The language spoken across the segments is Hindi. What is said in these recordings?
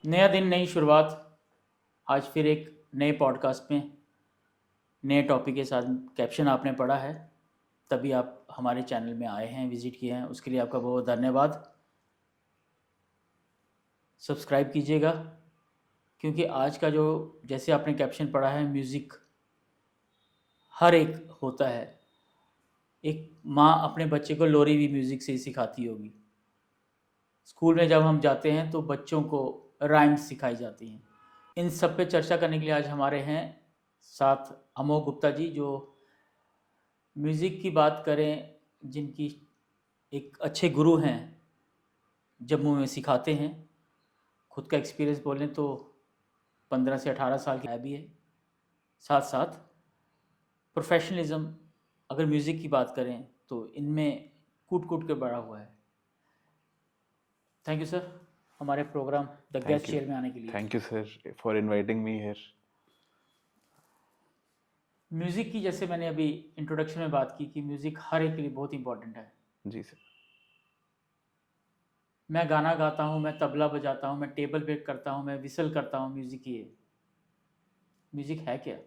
नया दिन नई शुरुआत। आज फिर एक नए पॉडकास्ट में नए टॉपिक के साथ। कैप्शन आपने पढ़ा है, तभी आप हमारे चैनल में आए हैं, विज़िट किए हैं, उसके लिए आपका बहुत धन्यवाद। सब्सक्राइब कीजिएगा, क्योंकि आज का जो जैसे आपने कैप्शन पढ़ा है, म्यूज़िक हर एक होता है। एक माँ अपने बच्चे को लोरी भी म्यूज़िक से ही सिखाती होगी। स्कूल में जब हम जाते हैं तो बच्चों को राइम्स सिखाई जाती हैं। इन सब पे चर्चा करने के लिए आज हमारे हैं साथ अमोघ गुप्ता जी, जो म्यूज़िक की बात करें, जिनकी एक अच्छे गुरु हैं, जम्मू में सिखाते हैं। खुद का एक्सपीरियंस बोलें तो 15 से 18 साल की है भी है। साथ साथ प्रोफेशनलिज्म, अगर म्यूज़िक की बात करें तो इनमें कूट कूट के बड़ा हुआ है। थैंक यू सर, हमारे programme the guest Thank you. Chair में आने के लिए। Thank you, sir, for inviting me here. Music की, जैसे मैंने अभी इंट्रोडक्शन में बात की कि म्यूज़िक हर एक के लिए बहुत इंपॉर्टेंट है। जी सर। मैं गाना गाता हूँ, मैं तबला बजाता हूँ, मैं टेबल पे करता हूँ, मैं विसल करता हूँ। म्यूज़िक ही है। म्यूज़िक है क्या?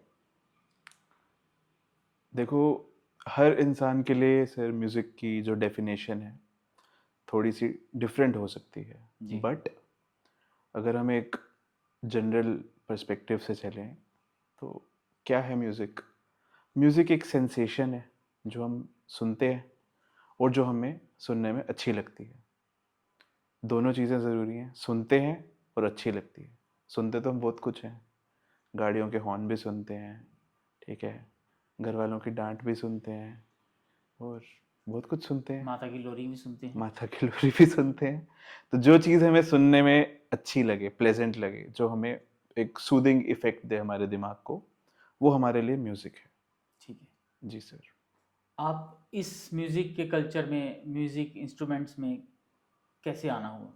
देखो, हर इंसान के लिए सर म्यूज़िक की जो डेफिनेशन है थोड़ी सी डिफरेंट हो सकती है, जी। बट अगर हम एक जनरल पर्सपेक्टिव से चलें तो क्या है म्यूज़िक? म्यूज़िक एक सेंसेशन है जो हम सुनते हैं और जो हमें सुनने में अच्छी लगती है। दोनों चीज़ें ज़रूरी हैं, सुनते हैं और अच्छी लगती है। सुनते तो हम बहुत कुछ हैं, गाड़ियों के हॉर्न भी सुनते हैं, ठीक है, घर वालों की डांट भी सुनते हैं और बहुत कुछ सुनते हैं, माता की लोरी भी सुनते हैं। माथा की लोरी भी सुनते हैं। तो जो चीज़ हमें सुनने में अच्छी लगे, प्लेजेंट लगे, जो हमें एक सूदिंग इफेक्ट दे हमारे दिमाग को, वो हमारे लिए म्यूज़िक है। ठीक है। जी सर। आप इस म्यूज़िक के कल्चर में, म्यूज़िक इंस्ट्रूमेंट्स में कैसे आना हुआ?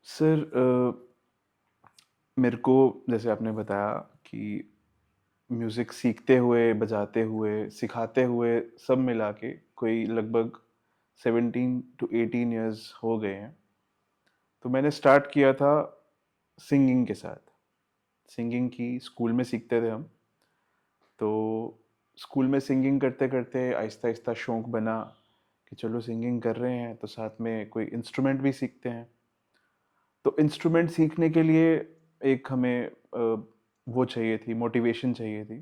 सर मेरे को जैसे आपने बताया कि म्यूज़िक सीखते हुए, बजाते हुए, सिखाते हुए सब मिला के कोई लगभग 17 टू 18 इयर्स हो गए हैं। तो मैंने स्टार्ट किया था सिंगिंग के साथ। सिंगिंग की स्कूल में सीखते थे हम। तो स्कूल में सिंगिंग करते-करते आहिस्ता-आहिस्ता शौक बना कि चलो सिंगिंग कर रहे हैं तो साथ में कोई इंस्ट्रूमेंट भी सीखते हैं। तो इंस्ट्रूमेंट सीखने के लिए एक हमें वो चाहिए थी, मोटिवेशन चाहिए थी।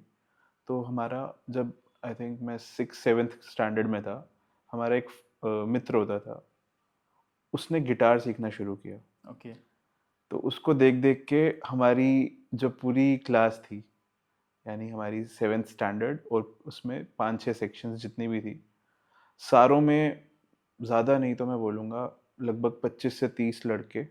तो हमारा जब आई थिंक मैं 6th-7th स्टैंडर्ड में था, हमारा एक मित्र होता था, उसने गिटार सीखना शुरू किया। ओके। तो उसको देख-देख के हमारी जो पूरी क्लास थी, यानी हमारी 7th स्टैंडर्ड और उसमें 5-6 सेक्शंस जितनी भी थी, सारों में ज़्यादा नहीं तो मैं बोलूँगा लगभग 25 से 30 लड़के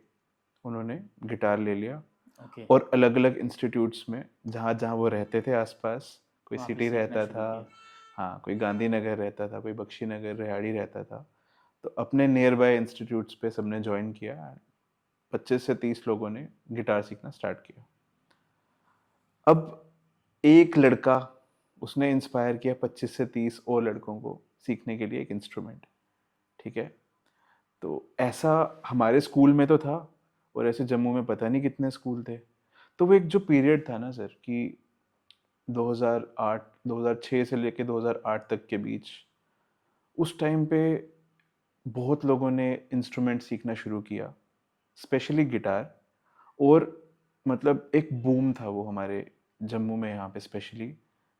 उन्होंने गिटार ले लिया ओके। और अलग-अलग इंस्टीट्यूट्स में जहाँ-जहाँ वो रहते थे आस-पास, कोई वहाँ पे सिटी सीखना रहता शुरू था, किया। हाँ, कोई गांधीनगर रहता था, कोई बख्शीनगर, रेहाड़ी रहता था। तो अपने नियर बाय इंस्टीट्यूट्स पे सबने जॉइन किया। 25 से 30 लोगों ने गिटार सीखना स्टार्ट किया। अब एक लड़का, उसने इंस्पायर किया 25 से 30 और लड़कों को सीखने के लिए एक इंस्ट्रूमेंट, ठीक है? तो ऐसा हमारे स्कूल में तो था और ऐसे जम्मू में पता नहीं कितने स्कूल थे। तो वो एक जो पीरियड था ना सर कि 2008 2006 से लेके 2008 तक के बीच, उस टाइम पे बहुत लोगों ने इंस्ट्रूमेंट सीखना शुरू किया, स्पेशली गिटार। और मतलब एक बूम था वो हमारे जम्मू में, यहाँ पे स्पेशली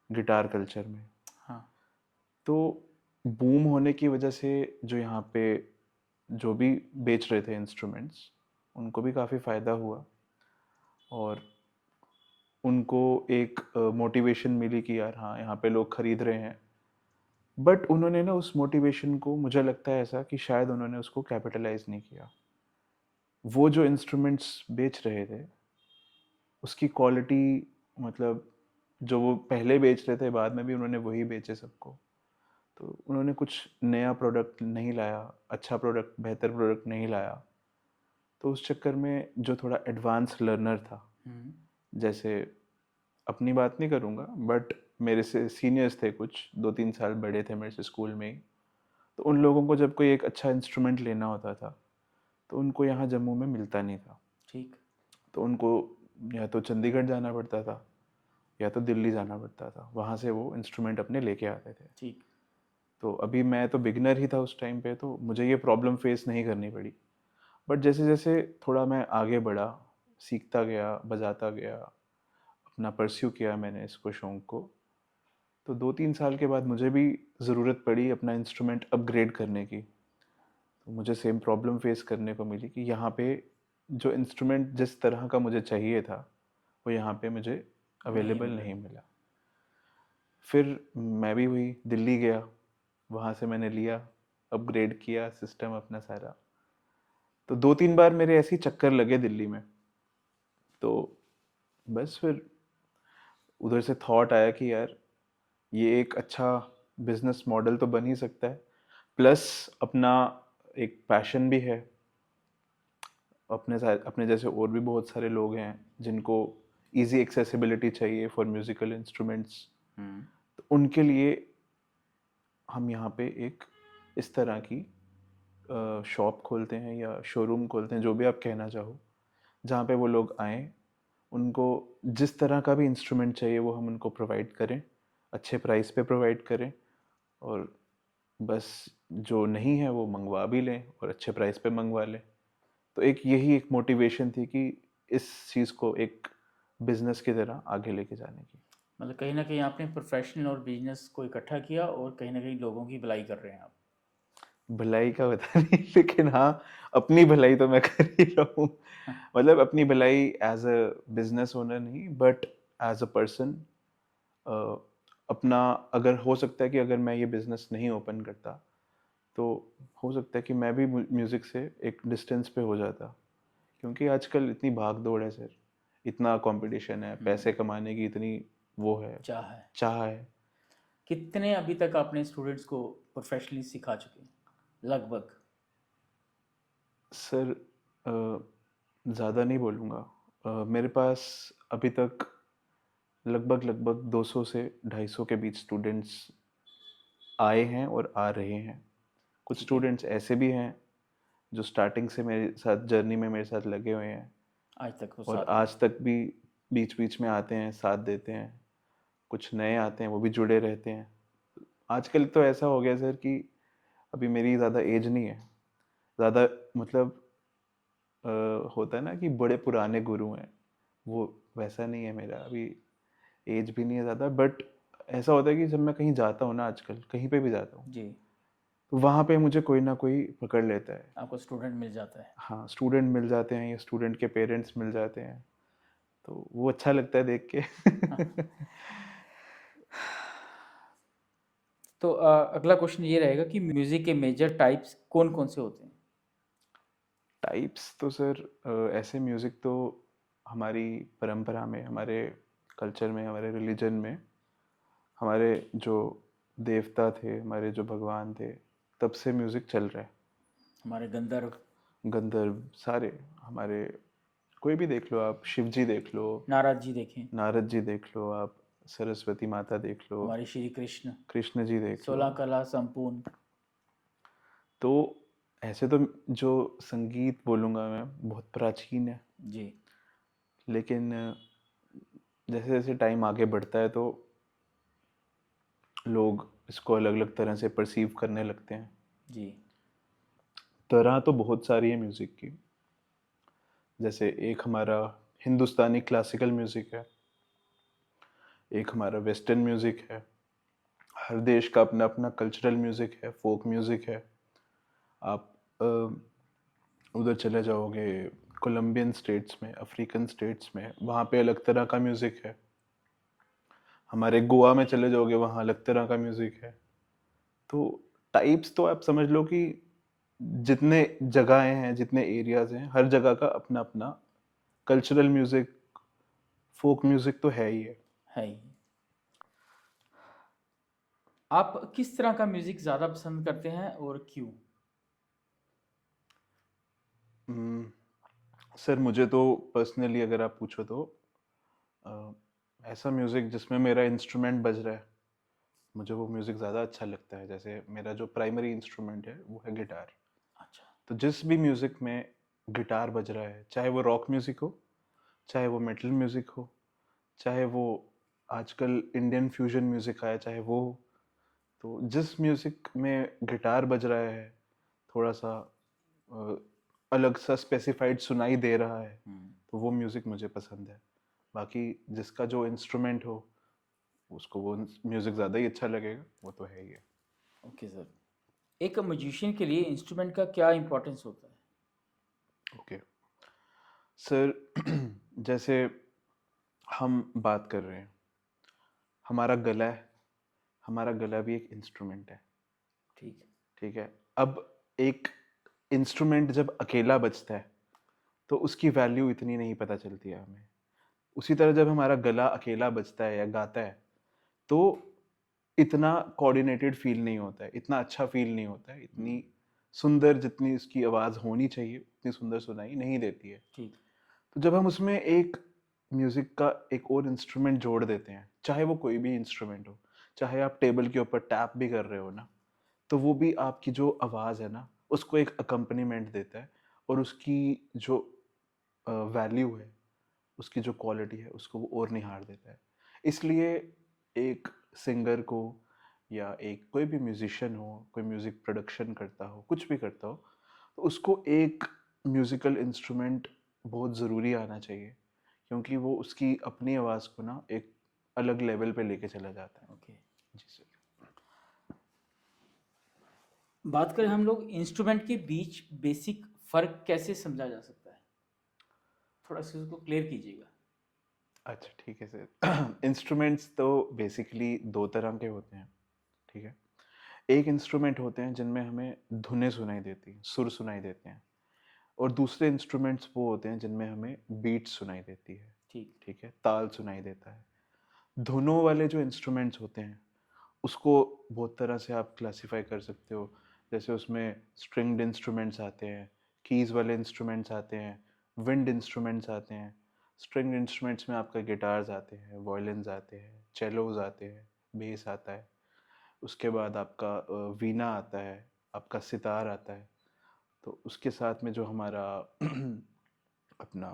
गिटार कल्चर में। हाँ। तो बूम होने की वजह से जो यहाँ पे जो भी बेच रहे थे इंस्ट्रूमेंट्स, उनको भी काफ़ी फ़ायदा हुआ और उनको एक मोटिवेशन मिली कि यार हाँ, यहाँ पे लोग खरीद रहे हैं। बट उन्होंने ना उस मोटिवेशन को, मुझे लगता है ऐसा कि शायद उन्होंने उसको कैपिटलाइज नहीं किया। वो जो इंस्ट्रूमेंट्स बेच रहे थे उसकी क्वालिटी, मतलब जो वो पहले बेच रहे थे बाद में भी उन्होंने वही बेचे सबको। तो उन्होंने कुछ नया प्रोडक्ट नहीं लाया, अच्छा प्रोडक्ट, बेहतर प्रोडक्ट नहीं लाया। तो उस चक्कर में जो थोड़ा एडवांस लर्नर था, जैसे अपनी बात नहीं करूँगा बट मेरे से सीनियर्स थे कुछ, 2-3 साल बड़े थे मेरे से स्कूल में ही। तो उन लोगों को जब कोई एक अच्छा इंस्ट्रूमेंट लेना होता था तो उनको यहाँ जम्मू में मिलता नहीं था। ठीक। तो उनको या तो चंडीगढ़ जाना पड़ता था या तो दिल्ली जाना पड़ता था, वहाँ से वो इंस्ट्रूमेंट अपने लेके आते थे। ठीक। तो अभी मैं तो बिगनर ही था उस टाइम पे, तो मुझे ये प्रॉब्लम फेस नहीं करनी पड़ी। बट जैसे जैसे थोड़ा मैं आगे बढ़ा, सीखता गया, बजाता गया, अपना परस्यू किया मैंने इसको, शौक को, तो 2-3 साल के बाद मुझे भी ज़रूरत पड़ी अपना इंस्ट्रूमेंट अपग्रेड करने की। तो मुझे सेम प्रॉब्लम फेस करने को मिली कि यहाँ पे जो इंस्ट्रूमेंट जिस तरह का मुझे चाहिए था वो यहाँ पे मुझे नहीं अवेलेबल मिला। नहीं मिला। फिर मैं भी वही दिल्ली गया, वहाँ से मैंने लिया, अपग्रेड किया सिस्टम अपना सारा। तो 2-3 बार मेरे ऐसे ही चक्कर लगे दिल्ली में। तो बस फिर उधर से थॉट आया कि यार ये एक अच्छा बिजनेस मॉडल तो बन ही सकता है, प्लस अपना एक पैशन भी है। अपने जैसे और भी बहुत सारे लोग हैं जिनको इजी एक्सेसिबिलिटी चाहिए फॉर म्यूजिकल इंस्ट्रूमेंट्स, हम्म। तो उनके लिए हम यहाँ पे एक इस तरह की शॉप खोलते हैं या शोरूम खोलते हैं, जो भी आप कहना चाहो, जहाँ पे वो लोग आएँ, उनको जिस तरह का भी इंस्ट्रूमेंट चाहिए वो हम उनको प्रोवाइड करें, अच्छे प्राइस पे प्रोवाइड करें, और बस जो नहीं है वो मंगवा भी लें और अच्छे प्राइस पे मंगवा लें। तो एक यही एक मोटिवेशन थी कि इस चीज़ को एक बिजनेस की तरह आगे लेके जाने की। मतलब कहीं ना कहीं आपने प्रोफेशनल और बिजनेस को इकट्ठा किया और कहीं ना कहीं लोगों की भलाई कर रहे हैं आप। भलाई का पता नहीं, लेकिन हाँ, अपनी भलाई तो मैं कर ही रहा हूँ। मतलब अपनी भलाई एज अ बिजनेस ओनर नहीं, बट एज अ पर्सन। अपना, अगर हो सकता है कि अगर मैं ये बिजनेस नहीं ओपन करता तो हो सकता है कि मैं भी म्यूज़िक से एक डिस्टेंस पे हो जाता, क्योंकि आजकल इतनी भाग दौड़ है सर, इतना कंपटीशन है, पैसे कमाने की इतनी वो है, चाह है। चाह है। कितने अभी तक आपने स्टूडेंट्स को प्रोफेशनली सिखा चुके हैं लगभग? सर ज़्यादा नहीं बोलूँगा, मेरे पास अभी तक लगभग लगभग 200 से 250 के बीच स्टूडेंट्स आए हैं और आ रहे हैं। कुछ ठीक है। स्टूडेंट्स ऐसे भी हैं जो स्टार्टिंग से मेरे साथ जर्नी में मेरे साथ लगे हुए हैं आज तक वो और साथ में। आज तक भी बीच बीच में आते हैं, साथ देते हैं। कुछ नए आते हैं, वो भी जुड़े रहते हैं। आजकल तो ऐसा हो गया सर कि अभी मेरी ज़्यादा एज नहीं है, ज़्यादा मतलब होता है ना कि बड़े पुराने गुरु हैं, वो वैसा नहीं है मेरा अभी। एज भी नहीं है ज़्यादा, बट ऐसा होता है कि जब मैं कहीं जाता हूँ ना, आजकल कहीं पे भी जाता हूँ, जी। तो वहाँ पे मुझे कोई ना कोई पकड़ लेता है। आपको स्टूडेंट मिल जाता है। हाँ, स्टूडेंट मिल जाते हैं या स्टूडेंट के पेरेंट्स मिल जाते हैं, तो वो अच्छा लगता है देख के। तो अगला क्वेश्चन ये रहेगा कि म्यूजिक के मेजर टाइप्स कौन कौन से होते हैं? टाइप्स तो सर ऐसे म्यूज़िक तो हमारी परंपरा में, हमारे कल्चर में, हमारे रिलीजन में, हमारे जो देवता थे, हमारे जो भगवान थे, तब से म्यूज़िक चल रहा है। हमारे गंधर्व, गंधर्व सारे हमारे, कोई भी देख लो आप, शिव जी देख लो, नारद जी देखें, नारद जी देख लो आप, सरस्वती माता देख लो, हमारे श्री कृष्ण, कृष्ण जी देख लो। 16 कला संपूर्ण। तो ऐसे तो जो संगीत बोलूँगा मैं बहुत प्राचीन है, जी। लेकिन जैसे जैसे टाइम आगे बढ़ता है तो लोग इसको अलग अलग तरह से परसीव करने लगते हैं। जी। तरह तो बहुत सारी है म्यूज़िक की। जैसे एक हमारा हिंदुस्तानी क्लासिकल म्यूज़िक है, एक हमारा वेस्टर्न म्यूज़िक है, हर देश का अपना अपना कल्चरल म्यूज़िक है, फोक म्यूज़िक है। आप उधर चले जाओगे कोलंबियन स्टेट्स में, अफ्रीकन स्टेट्स में, वहाँ पे अलग तरह का म्यूज़िक है। हमारे गोवा में चले जाओगे, वहाँ अलग तरह का म्यूज़िक है। तो टाइप्स तो आप समझ लो कि जितने जगहें हैं, जितने एरियाज़ हैं, हर जगह का अपना अपना कल्चरल म्यूज़िक, फोक म्यूज़िक तो है ही है। है ही। आप किस तरह का म्यूजिक ज़्यादा पसंद करते हैं और क्यों? सर मुझे तो पर्सनली अगर आप पूछो तो अ, ऐसा म्यूज़िक जिसमें मेरा इंस्ट्रूमेंट बज रहा है, मुझे वो म्यूज़िक ज़्यादा अच्छा लगता है। जैसे मेरा जो प्राइमरी इंस्ट्रूमेंट है वो है गिटार। अच्छा। तो जिस भी म्यूज़िक में गिटार बज रहा है, चाहे वो रॉक म्यूज़िक हो, चाहे वो मेटल म्यूज़िक हो, चाहे वो आजकल इंडियन फ्यूजन म्यूज़िक आया चाहे वो हो, तो जिस म्यूज़िक में गिटार बज रहा है, थोड़ा-सा अ, अलग सा स्पेसिफाइड सुनाई दे रहा है, तो वो म्यूज़िक मुझे पसंद है। बाकी जिसका जो इंस्ट्रूमेंट हो, उसको वो म्यूज़िक ज़्यादा ही अच्छा लगेगा, वो तो है ही है। Okay sir. एक म्यूजिशियन के लिए इंस्ट्रूमेंट का क्या इम्पोर्टेंस होता है? ओके। सर जैसे हम बात कर रहे हैं, हमारा गला है, हमारा गला भी एक इंस्ट्रूमेंट है, ठीक है। ठीक है? अब एक इंस्ट्रूमेंट जब अकेला बजता है, तो उसकी वैल्यू इतनी नहीं पता चलती है हमें। उसी तरह जब हमारा गला अकेला बजता है या गाता है, तो इतना कोऑर्डिनेटेड फ़ील नहीं होता है, इतना अच्छा फ़ील नहीं होता है, इतनी सुंदर जितनी उसकी आवाज़ होनी चाहिए, उतनी सुंदर सुनाई नहीं देती है। ठीक। तो जब हम उसमें एक म्यूज़िक का एक और इंस्ट्रूमेंट जोड़ देते हैं, चाहे वो कोई भी इंस्ट्रूमेंट हो, चाहे आप टेबल के ऊपर टैप भी कर रहे हो ना, तो वो भी आपकी जो आवाज़ है ना, उसको एक अकम्पनीमेंट देता है और उसकी जो वैल्यू है, उसकी जो क्वालिटी है, उसको वो और निहार देता है। इसलिए एक सिंगर को या एक कोई भी म्यूज़िशियन हो, कोई म्यूज़िक प्रोडक्शन करता हो, कुछ भी करता हो, तो उसको एक म्यूज़िकल इंस्ट्रूमेंट बहुत ज़रूरी आना चाहिए, क्योंकि वो उसकी अपनी आवाज़ को ना एक अलग लेवल पे लेके चला जाता है। ओके। जी सर। बात करें हम लोग इंस्ट्रूमेंट के बीच बेसिक फ़र्क कैसे समझा जा सकता है? थोड़ा सा उसको क्लियर कीजिएगा। अच्छा ठीक है सर। इंस्ट्रूमेंट्स तो बेसिकली 2 तरह के होते हैं, ठीक है? एक इंस्ट्रूमेंट होते हैं जिनमें हमें धुनें सुनाई देती हैं, सुर सुनाई देते हैं और दूसरे इंस्ट्रूमेंट्स वो होते हैं जिनमें हमें बीट सुनाई देती है, ठीक। ठीक है? ताल सुनाई देता है। धुनों वाले जो इंस्ट्रूमेंट्स होते हैं, उसको बहुत तरह से आप क्लासिफ़ाई कर सकते हो। जैसे उसमें स्ट्रिंग्ड इंस्ट्रूमेंट्स आते हैं, कीज़ वाले इंस्ट्रूमेंट्स आते हैं, विंड इंस्ट्रूमेंट्स आते हैं। स्ट्रिंग्ड इंस्ट्रूमेंट्स में आपका गिटार्स आते हैं, वायलिन्स आते हैं, चेलोज़ आते हैं, बेस आता है। उसके बाद आपका वीणा आता है, आपका सितार आता है। तो उसके साथ में जो हमारा अपना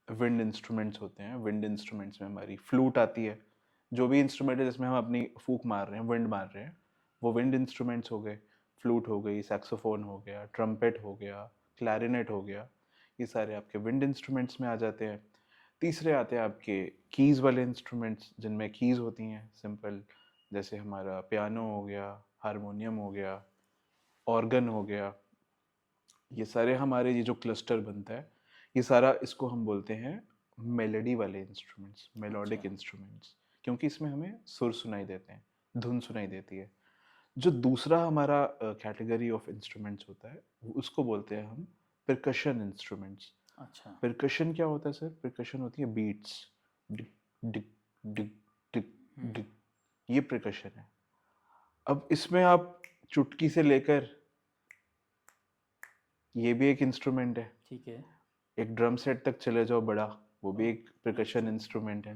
विंड इंस्ट्रूमेंट्स होते हैं, विंड इंस्ट्रूमेंट्स में हमारी फ्लूट आती है। जो भी इंस्ट्रूमेंट है जिसमें हम अपनी फूँक मार रहे हैं, विंड मार रहे हैं, वो विंड इंस्ट्रूमेंट्स हो गए। फ्लूट हो गई, सैक्सोफ़ोन हो गया, ट्रम्पेट हो गया, क्लैरिनेट हो गया, ये सारे आपके विंड इंस्ट्रूमेंट्स में आ जाते हैं। तीसरे आते हैं आपके कीज़ वाले इंस्ट्रूमेंट्स जिनमें कीज़ होती हैं सिंपल, जैसे हमारा पियानो हो गया, हारमोनियम हो गया, ऑर्गन हो गया। ये सारे हमारे ये जो क्लस्टर बनता है, ये सारा इसको हम बोलते हैं मेलोडी वाले इंस्ट्रूमेंट्स, मेलोडिक अच्छा। इंस्ट्रूमेंट्स, क्योंकि इसमें हमें सुर सुनाई देते हैं, धुन सुनाई देती है। जो दूसरा हमारा कैटेगरी ऑफ इंस्ट्रूमेंट्स होता है, उसको बोलते हैं हम परकशन इंस्ट्रूमेंट्स। अच्छा। परकशन क्या होता है सर? परकशन होती है बीट्स, डिक डिक डिक डिक डिक, ये परकशन है। अब इसमें आप चुटकी से लेकर, ये भी एक इंस्ट्रूमेंट है, ठीक है। एक ड्रम सेट तक चले जाओ बड़ा, वो भी ओ, एक परकशन अच्छा। इंस्ट्रूमेंट है।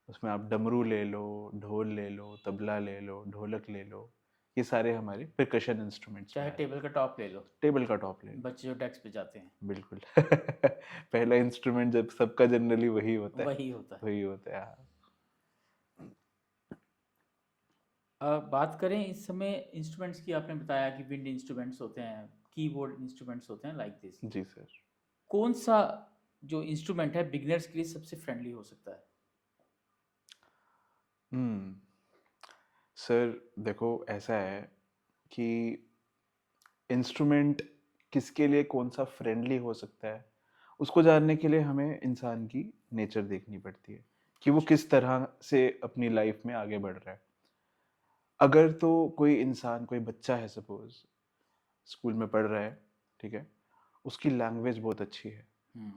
उसमें आप डमरू ले लो, ढोल ले लो, तबला ले लो, ढोलक ले लो, ये सारे हमारे परकशन इंस्ट्रूमेंट्स में चाहे आ टेबल जाते का टॉप ले लो, हैं। टेबल का टॉप ले लो, बच्चे जो डेस्क पे जाते हैं, बिल्कुल। पहला इंस्ट्रूमेंट जब सबका जनरली वही होता है, वही होता है। वही होता है, हाँ। बात करें इस समय इंस्ट्रूमेंट्स की, आपने बताया कि विंड इंस्ट्रूमेंट्स होते हैं, कीबोर्ड इंस्ट्रूमेंट्स होते हैं लाइक दिस। Ji sir. कौन सा जो इंस्ट्रूमेंट है बिगिनर्स के लिए सबसे फ्रेंडली हो सकता है? हम्म सर देखो ऐसा है कि इंस्ट्रूमेंट किसके लिए कौन सा फ्रेंडली हो सकता है, उसको जानने के लिए हमें इंसान की नेचर देखनी पड़ती है कि वो अच्छा। किस तरह से अपनी लाइफ में आगे बढ़ रहा है। अगर तो कोई इंसान, कोई बच्चा है सपोज, स्कूल में पढ़ रहा है, ठीक है, उसकी लैंग्वेज बहुत अच्छी है,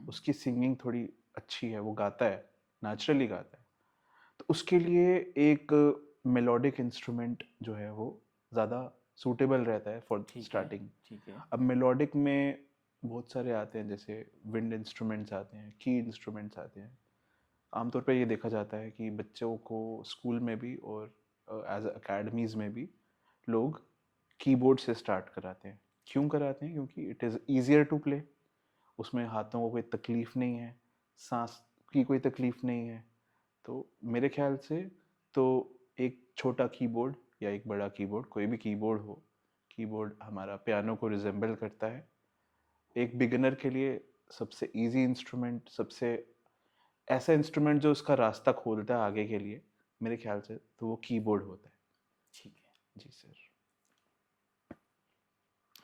उसकी सिंगिंग थोड़ी अच्छी है, वो गाता है, नेचुरली गाता है, तो उसके लिए एक मेलोडिक इंस्ट्रूमेंट जो है वो ज़्यादा सूटेबल रहता है फॉर ठीक है। स्टार्टिंग। ठीक है। अब मेलोडिक में बहुत सारे आते हैं, जैसे विंड इंस्ट्रूमेंट्स आते हैं, की इंस्ट्रूमेंट्स आते हैं। आमतौर पे ये देखा जाता है कि बच्चों को स्कूल में भी और एज अकेडमीज़ में भी लोग कीबोर्ड से स्टार्ट कराते हैं। क्यों कराते हैं? क्योंकि it is easier to play उसमें हाथों को कोई तकलीफ नहीं है, सांस की कोई तकलीफ नहीं है। तो मेरे ख्याल से तो एक छोटा कीबोर्ड या एक बड़ा कीबोर्ड, कोई भी कीबोर्ड हो, कीबोर्ड हमारा पियानो को रिजेंबल करता है। एक बिगिनर के लिए सबसे इजी इंस्ट्रूमेंट, सबसे ऐसा इंस्ट्रूमेंट जो उसका रास्ता खोलता है आगे के लिए, मेरे ख्याल से तो वो कीबोर्ड होता है। ठीक है। जी सर।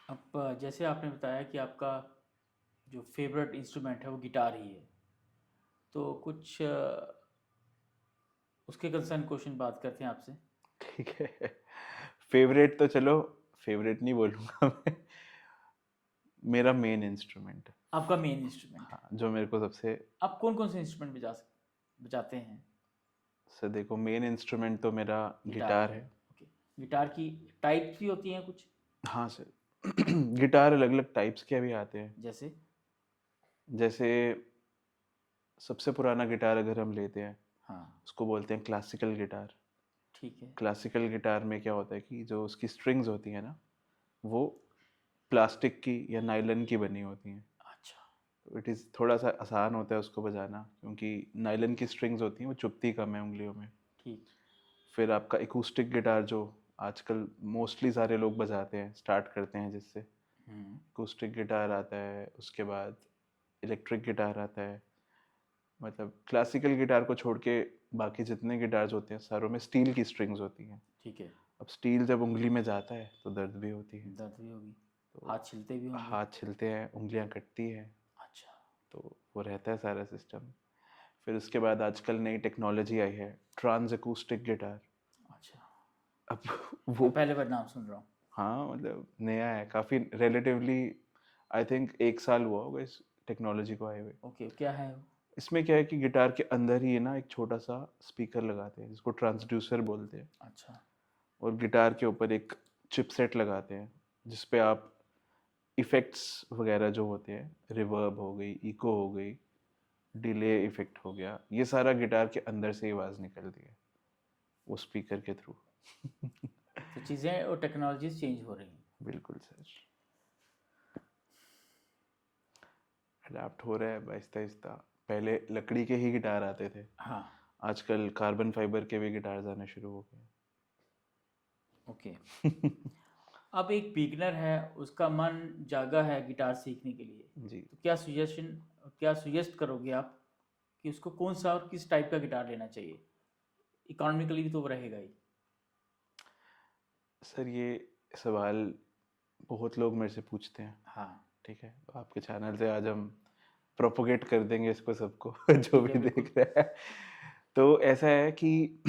अब जैसे आपने बताया कि आपका जो फेवरेट इंस्ट्रूमेंट है वो गिटार ही है, तो कुछ उसके कंसर्न क्वेश्चन बात करते हैं आपसे। ठीक है। फेवरेट तो चलो, फेवरेट नहीं बोलूँगा मैं, मेरा मेन इंस्ट्रूमेंट है। आपका मेन इंस्ट्रूमेंट है। हाँ, जो मेरे को सबसे, आप कौन कौन से इंस्ट्रूमेंट बजाते हैं? सर देखो, मेन इंस्ट्रूमेंट तो मेरा गिटार गिटार ही है। है। ओके। गिटार की टाइप्स भी होती हैं कुछ, हाँ सर। गिटार अलग अलग टाइप्स के भी आते हैं। जैसे? जैसे सबसे पुराना गिटार अगर हम लेते हैं, हाँ। उसको बोलते हैं क्लासिकल गिटार। ठीक है। क्लासिकल गिटार में क्या होता है कि जो उसकी स्ट्रिंग्स होती हैं ना, वो प्लास्टिक की या नायलन की बनी होती हैं। अच्छा। तो इट इज़ थोड़ा सा आसान होता है उसको बजाना, क्योंकि नायलन की स्ट्रिंग्स होती हैं, वो चुभती कम है उंगलियों में। ठीक। फिर आपका एकूस्टिक गिटार जो आजकल मोस्टली सारे लोग बजाते हैं, स्टार्ट करते हैं जिससे, हम्म। एकूस्टिक गिटार आता है। उसके बाद इलेक्ट्रिक गिटार आता है। मतलब क्लासिकल गिटार को छोड़ के बाकी जितने गिटार्स होते हैं सारों में स्टील की स्ट्रिंग्स होती हैं। ठीक है। अब स्टील जब उंगली में जाता है तो दर्द भी होती है, दर्द भी होगी, तो हाथ छिलते भी होंगे। हाथ छिलते हैं, उंगलियां कटती हैं। अच्छा। तो वो रहता है सारा सिस्टम। फिर उसके बाद आजकल नई टेक्नोलॉजी आई है, ट्रांस एकूस्टिक गिटार। अच्छा, अब वो, मैं पहले बार नाम सुन रहा हूँ। हाँ मतलब नया है काफ़ी, रिलेटिवली आई थिंक 1 साल हुआ होगा इस टेक्नोलॉजी को आए हुए। ओके, क्या है वो? इसमें क्या है कि गिटार के अंदर ही है ना एक छोटा सा स्पीकर लगाते हैं जिसको ट्रांसड्यूसर बोलते हैं, अच्छा। और गिटार के ऊपर एक चिपसेट लगाते हैं जिस पे आप इफ़ेक्ट्स वगैरह जो होते हैं, रिवर्ब हो गई, इको हो गई, डिले इफ़ेक्ट हो गया, ये सारा गिटार के अंदर से ही आवाज़ निकलती है वो स्पीकर के थ्रू। तो चीज़ें और टेक्नोलॉजीज चेंज हो रही हैं। बिल्कुल सर, अडाप्ट हो रहा है आहिस्ता आहिस्ता। पहले लकड़ी के ही गिटार आते थे, हाँ। आजकल कार्बन फाइबर के भी गिटार्स आने शुरू हो गए। ओके। अब एक बिगनर है, उसका मन जागा है गिटार सीखने के लिए, जी तो क्या सुजेस्ट करोगे आप कि उसको कौन सा और किस टाइप का गिटार लेना चाहिए? इकोनॉमिकली भी तो वो रहेगा ही। सर, ये सवाल बहुत लोग मेरे से पूछते हैं। हाँ। ठीक है, तो आपके चैनल से आज हम प्रोपोगेट कर देंगे इसको सबको जो ठीक है, भी बिल्कुल। देख रहा है। तो ऐसा है कि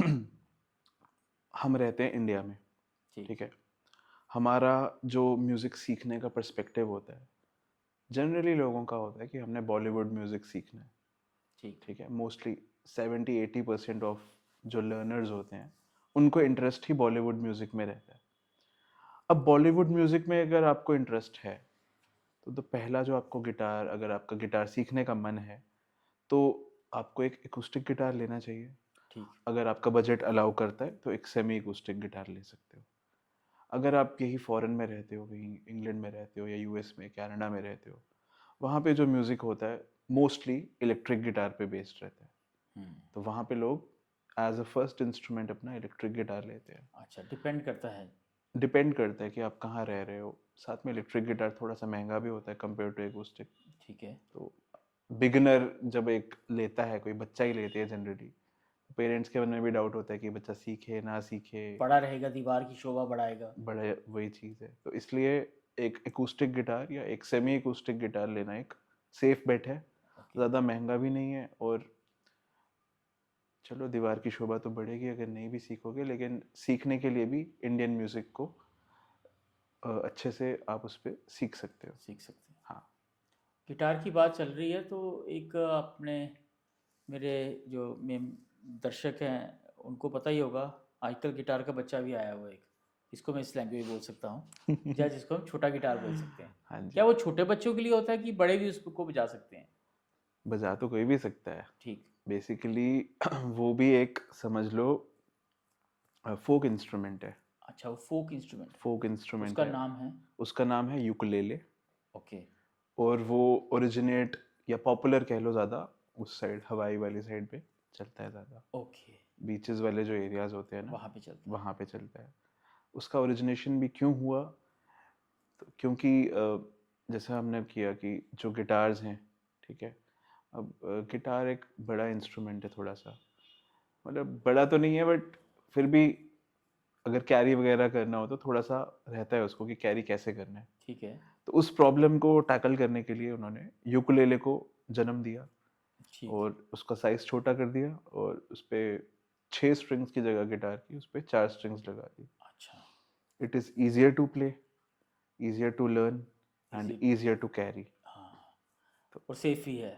हम रहते हैं इंडिया में, ठीक। ठीक है। हमारा जो म्यूज़िक सीखने का पर्सपेक्टिव होता है, जनरली लोगों का होता है कि हमने बॉलीवुड म्यूज़िक सीखना है। ठीक। ठीक है, मोस्टली 70-80% ऑफ जो लर्नर्स होते हैं उनको इंटरेस्ट ही बॉलीवुड म्यूज़िक में रहता है। अब बॉलीवुड म्यूज़िक में अगर आपको इंटरेस्ट है, तो पहला जो आपको गिटार, अगर आपका गिटार सीखने का मन है तो आपको एक एकूस्टिक गिटार लेना चाहिए। ठीक। अगर आपका बजट अलाउ करता है तो एक सेमी एकूस्टिक गिटार ले सकते हो। अगर आप यही फॉरेन में रहते हो, कहीं इंग्लैंड में रहते हो या यूएस में, कनाडा में रहते हो, वहाँ पे जो म्यूज़िक होता है मोस्टली इलेक्ट्रिक गिटार पे बेस्ड रहता है। हम्म। तो वहाँ पे लोग एज अ फर्स्ट इंस्ट्रूमेंट अपना इलेक्ट्रिक गिटार लेते हैं। अच्छा, डिपेंड करता है। डिपेंड करता है कि आप कहाँ रह रहे हो। साथ में इलेक्ट्रिक गिटार थोड़ा सा महंगा भी होता है कंपेयर टू एकूस्टिक। ठीक है। तो बिगिनर जब एक लेता है, कोई बच्चा ही लेते हैं जनरली, पेरेंट्स के मन में भी डाउट होता है कि बच्चा सीखे ना सीखे, बड़ा रहेगा, दीवार की शोभा बढ़ाएगा। बड़ा वही चीज़ है। तो इसलिए एक एकूस्टिक गिटार या एक सेमी एकूस्टिक गिटार लेना एक सेफ बेट है। ओके। ज़्यादा महंगा भी नहीं है, और चलो दीवार की शोभा तो बढ़ेगी अगर नहीं भी सीखोगे, लेकिन सीखने के लिए भी इंडियन म्यूज़िक को अच्छे से आप उस पर सीख सकते हो। सीख सकते हैं। हाँ गिटार की बात चल रही है तो एक आपने, मेरे जो दर्शक हैं उनको पता ही होगा, आजकल गिटार का बच्चा भी आया हुआ है एक, इसको मैं इस लैंग्वेज बोल सकता हूँ, या जिसको हम छोटा गिटार बोल सकते हैं। हाँ क्या जी, वो छोटे बच्चों के लिए होता है कि बड़े भी उसको बजा सकते हैं? बजा तो कोई भी सकता है ठीक। बेसिकली। वो भी एक समझ लो फोक इंस्ट्रूमेंट है। अच्छा, वो फोक इंस्ट्रूमेंट है। फोक इंस्ट्रूमेंट उसका है, नाम है? उसका नाम है यूकुलेले। ओके। और वो ओरिजिनेट या पॉपुलर कह लो ज़्यादा उस साइड, हवाई वाली साइड पे चलता है ज़्यादा। ओके, बीचेस वाले जो एरियाज होते हैं ना, वहाँ पे चलता है। वहाँ पे चलता है। उसका ओरिजिनेशन भी क्यों हुआ, तो क्योंकि जैसा हमने किया कि जो गिटार्स हैं, ठीक है, अब गिटार एक बड़ा इंस्ट्रूमेंट है थोड़ा सा, मतलब बड़ा तो नहीं है बट फिर भी अगर कैरी वगैरह करना हो तो थोड़ा सा रहता है उसको कि कैरी कैसे करना है। ठीक है, तो उस प्रॉब्लम को टैकल करने के लिए उन्होंने यूकुलेले को जन्म दिया ठीक है। और उसका साइज छोटा कर दिया और उस पे 6 स्ट्रिंग्स की जगह गिटार की उस पे 4 स्ट्रिंग्स लगा दी। अच्छा, it is easier to play, easier to learn and easy, easier to carry. हाँ, तो और सेफ ही है,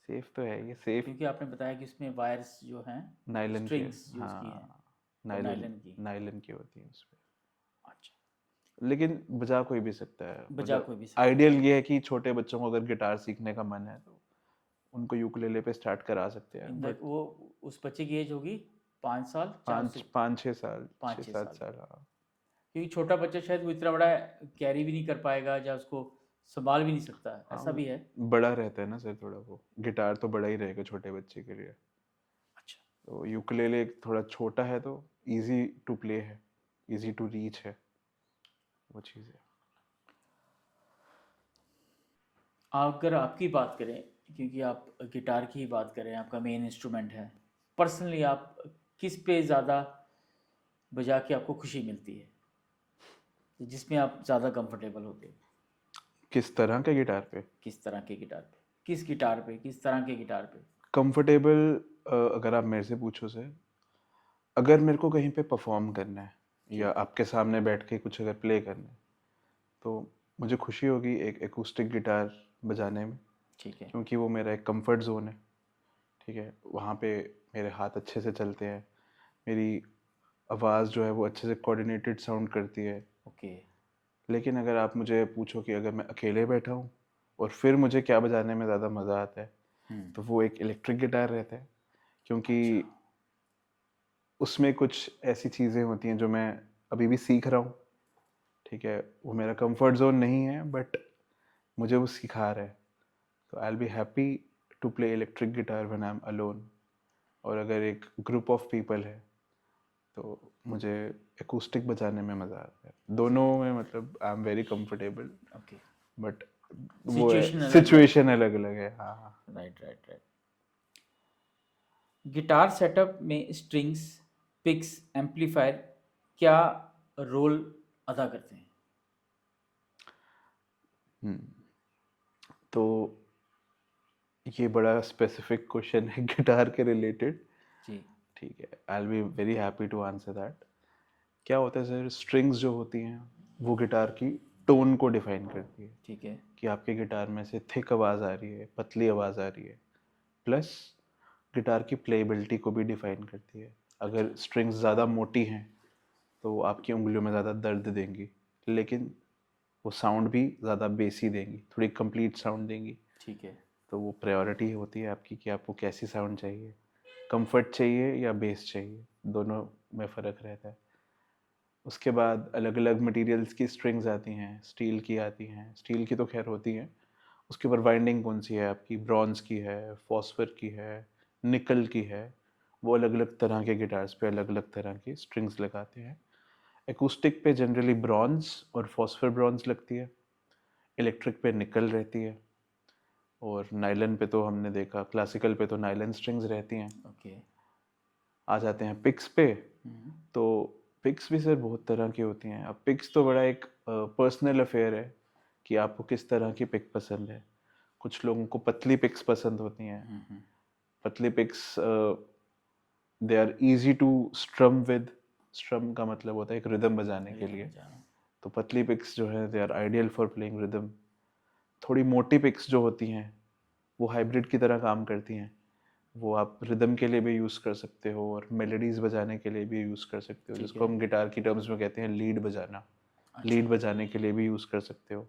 सेफ तो है ये, सेफ। क्योंकि आपने बताया कि इसमें वायर्स जो हैं, नायलन के, स्ट्रिंग्स यूज़ की हैं, हाँ, वो नायलन, नायलन की। नायलन की होती है उस पे। अच्छा, लेकिन बजा कोई भी सकता है, बजा मतलब कोई भी सकता है। आइडियल ये है कि छोटे बच्चों को अगर गिटार सीखने का मन है तो उनको यूकुलेले पे स्टार्ट करा सकते हैं, इन द बट वो उस बच्चे की एज होगी 5 साल, चार पाँच से पाँच 6 साल, छः 5-6 सात साल साल की। हाँ। क्योंकि छोटा बच्चा शायद वो इतना बड़ा कैरी भी नहीं कर पाएगा या उसको संभाल भी नहीं सकता, हाँ ऐसा वो भी है। बड़ा रहता है ना सर थोड़ा, वो गिटार तो बड़ा ही रहेगा छोटे बच्चे के लिए। अच्छा, तो यूकुलेले थोड़ा छोटा है तो इजी टू प्ले है, इजी टू रीच है, वो चीज़ है। अगर आपकी बात करें, क्योंकि आप गिटार की ही बात करें, आपका मेन इंस्ट्रूमेंट है, पर्सनली आप किस पे ज़्यादा बजा के आपको खुशी मिलती है, जिसमें आप ज़्यादा कंफर्टेबल होते हो? किस तरह के गिटार पे? किस तरह के गिटार पे, किस गिटार पे, किस तरह के गिटार पे? कंफर्टेबल, अगर आप मेरे से पूछो सर, अगर मेरे को कहीं पे परफॉर्म करना है या ठीक है, आपके सामने बैठ के कुछ अगर प्ले करना है तो मुझे खुशी होगी एक एकूस्टिक गिटार बजाने में, ठीक है, क्योंकि वो मेरा एक कंफर्ट जोन है। ठीक है, वहाँ पे मेरे हाथ अच्छे से चलते हैं, मेरी आवाज़ जो है वो अच्छे से कोऑर्डिनेटेड साउंड करती है। ओके, लेकिन अगर आप मुझे पूछो कि अगर मैं अकेले बैठा हूँ और फिर मुझे क्या बजाने में ज़्यादा मज़ा आता है, तो वो एक इलेक्ट्रिक गिटार रहता है, क्योंकि अच्छा, उसमें कुछ ऐसी चीज़ें होती हैं जो मैं अभी भी सीख रहा हूँ। ठीक है, वो मेरा कंफर्ट जोन नहीं है बट मुझे वो सिखा रहा है। तो I will be happy to play electric guitar when I am alone. और अगर एक ग्रुप ऑफ पीपल है तो मुझे एकूस्टिक बजाने में मज़ा आता है। दोनों में मतलब I am very comfortable, okay, but वो है, सिचुएशन अलग अलग है। सिचुएशन अलग अलग है। हाँ हाँ। Right, right, right. Guitar setup में स्ट्रिंग्स, पिक्स, एम्पलीफायर क्या रोल अदा करते हैं? तो ये बड़ा स्पेसिफिक क्वेश्चन है गिटार के रिलेटेड। जी, ठीक है, I will be very happy to answer that. क्या होता है सर, स्ट्रिंग्स जो होती हैं वो गिटार की टोन को डिफाइन करती है, ठीक है, कि आपके गिटार में से थिक आवाज़ आ रही है, पतली आवाज़ आ रही है, प्लस गिटार की प्लेबिलिटी को भी डिफाइन करती है। अच्छा, अगर स्ट्रिंग्स ज़्यादा मोटी हैं तो वो आपकी उंगलियों में ज़्यादा दर्द देंगी, लेकिन वो साउंड भी ज़्यादा बेसी देंगी, थोड़ी कंप्लीट साउंड देंगी। ठीक है, तो वो प्रायोरिटी होती है आपकी कि आपको कैसी साउंड चाहिए, कंफर्ट चाहिए या बेस चाहिए, दोनों में फ़र्क रहता है। उसके बाद अलग अलग मटेरियल्स की स्ट्रिंग्स आती हैं, स्टील की आती हैं, स्टील की तो खैर होती हैं। उसके ऊपर वाइंडिंग कौन सी है आपकी, ब्रॉन्ज की है, फॉस्फर की है, निकल की है, वो अलग अलग तरह के गिटार्स पे अलग अलग तरह की स्ट्रिंग्स लगाते हैं। एकूस्टिक पे जनरली ब्रॉन्ज और फॉस्फर ब्रॉन्ज लगती है, इलेक्ट्रिक पे निकल रहती है, और नाइलन पे तो हमने देखा, क्लासिकल पे तो नाइलन स्ट्रिंग्स रहती हैं। ओके, आ जाते हैं पिक्स पे, तो पिक्स भी सर बहुत तरह की होती हैं। अब पिक्स तो बड़ा एक पर्सनल अफेयर है कि आपको किस तरह की पिक पसंद है। कुछ लोगों को पतली पिक्स पसंद होती हैं। पतली picks they are easy to strum with, strum का मतलब होता है एक रिदम बजाने के रिदम लिए। बजाना, तो पतली पिक्स जो है they are ideal for playing rhythm. थोड़ी मोटी पिक्स जो होती हैं वो हाइब्रिड की तरह काम करती हैं, वो आप रिदम के लिए भी यूज़ कर सकते हो और मेलोडीज बजाने के लिए भी यूज़ कर सकते हो, ठीक जिसको है, हम गिटार की टर्म्स में कहते हैं लीड बजाना। अच्छा, लीड बजाने के लिए भी यूज़ कर सकते हो।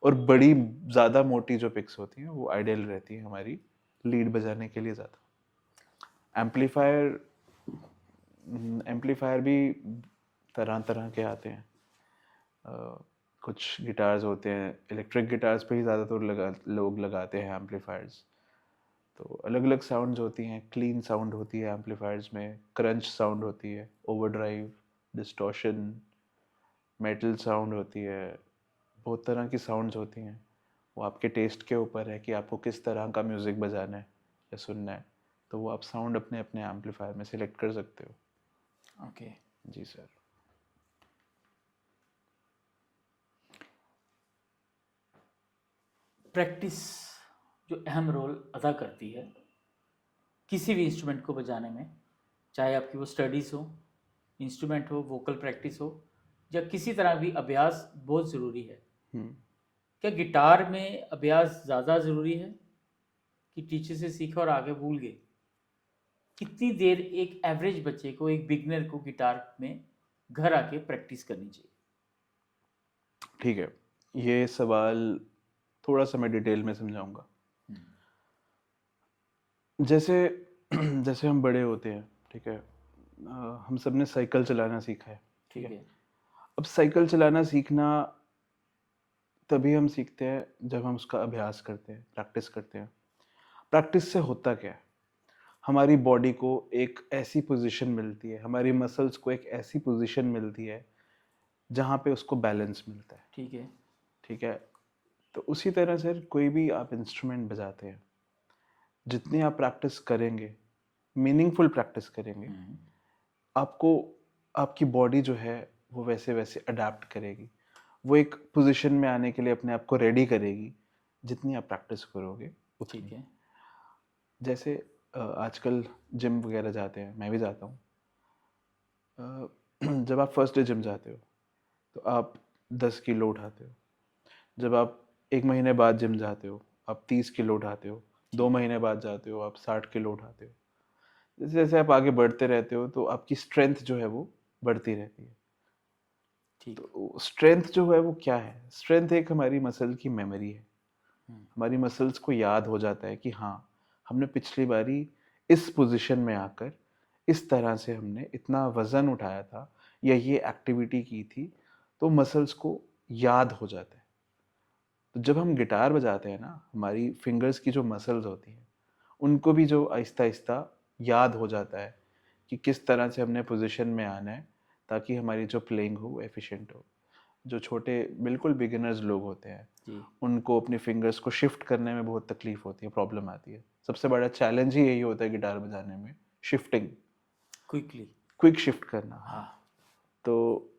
और बड़ी ज़्यादा मोटी जो पिक्स होती हैं वो आइडियल रहती है हमारी लीड बजाने के लिए ज़्यादा। एम्पलीफायर, एम्पलीफायर भी तरह तरह के आते हैं। कुछ गिटार्स होते हैं इलेक्ट्रिक गिटार्स पे ही ज़्यादातर लोग लगाते हैं एम्पलीफायर्स। तो अलग अलग साउंड्स होती हैं, क्लीन साउंड होती है एम्पलीफायर्स में, क्रंच साउंड होती है, ओवरड्राइव, डिस्टॉर्शन, मेटल साउंड होती है, बहुत तरह की साउंड्स होती हैं। वो आपके टेस्ट के ऊपर है कि आपको किस तरह का म्यूज़िक बजाना है या सुनना है, तो वो आप साउंड अपने अपने एम्पलीफायर में सिलेक्ट कर सकते हो। ओके। जी सर। प्रैक्टिस जो अहम रोल अदा करती है किसी भी इंस्ट्रूमेंट को बजाने में, चाहे आपकी वो स्टडीज़ हो, इंस्ट्रूमेंट हो, वोकल प्रैक्टिस हो, या किसी तरह भी अभ्यास बहुत ज़रूरी है। क्या गिटार में अभ्यास ज़्यादा ज़रूरी है कि टीचर से सीखा और आगे भूल गए? कितनी देर एक एवरेज बच्चे को, एक बिगनर को गिटार में घर आके प्रैक्टिस करनी चाहिए? ठीक है, ये सवाल थोड़ा सा मैं डिटेल में समझाऊंगा। जैसे जैसे हम बड़े होते हैं, ठीक है, हम सब ने साइकिल चलाना सीखा है, ठीक है। अब साइकिल चलाना सीखना तभी हम सीखते हैं जब हम उसका अभ्यास करते हैं, प्रैक्टिस करते हैं। प्रैक्टिस से होता क्या है, हमारी बॉडी को एक ऐसी पोजीशन मिलती है, हमारी मसल्स को एक ऐसी पोजीशन मिलती है जहाँ पे उसको बैलेंस मिलता है। ठीक है। ठीक है, तो उसी तरह से कोई भी आप इंस्ट्रूमेंट बजाते हैं, जितनी आप प्रैक्टिस करेंगे, मीनिंगफुल प्रैक्टिस करेंगे, आपको आपकी बॉडी जो है वो वैसे वैसे अडेप्ट करेगी, वो एक पोजीशन में आने के लिए अपने आप को रेडी करेगी जितनी आप प्रैक्टिस करोगे उतनी। ठीक है। जैसे आजकल जिम वगैरह जाते हैं, मैं भी जाता हूँ। जब आप फर्स्ट डे जिम जाते हो तो आप 10 किलो उठाते हो। जब आप 1 महीने बाद जिम जाते हो आप 30 किलो उठाते हो। 2 महीने बाद जाते हो आप 60 किलो उठाते हो। जैसे जैसे आप आगे बढ़ते रहते हो तो आपकी स्ट्रेंथ जो है वो बढ़ती रहती है। ठीक। तो स्ट्रेंथ जो है वो क्या है? स्ट्रेंथ एक हमारी मसल की मेमोरी है। हमारी मसल्स को याद हो जाता है कि हाँ, हमने पिछली बारी इस पोजीशन में आकर इस तरह से हमने इतना वजन उठाया था या ये एक्टिविटी की थी, तो मसल्स को याद हो जाता है। तो जब हम गिटार बजाते हैं ना, हमारी फिंगर्स की जो मसल्स होती हैं उनको भी जो आहिस्ता आहिस्ता याद हो जाता है कि किस तरह से हमने पोजीशन में आना है ताकि हमारी जो प्लेइंग हो वो एफिशिएंट हो। जो छोटे बिल्कुल बिगिनर्स लोग होते हैं जी। उनको अपनी फिंगर्स को शिफ्ट करने में बहुत तकलीफ होती है, प्रॉब्लम आती है। सबसे बड़ा चैलेंज ही यही होता है गिटार बजाने में, शिफ्टिंग, क्विकली। क्विक शिफ्ट करना। हाँ। तो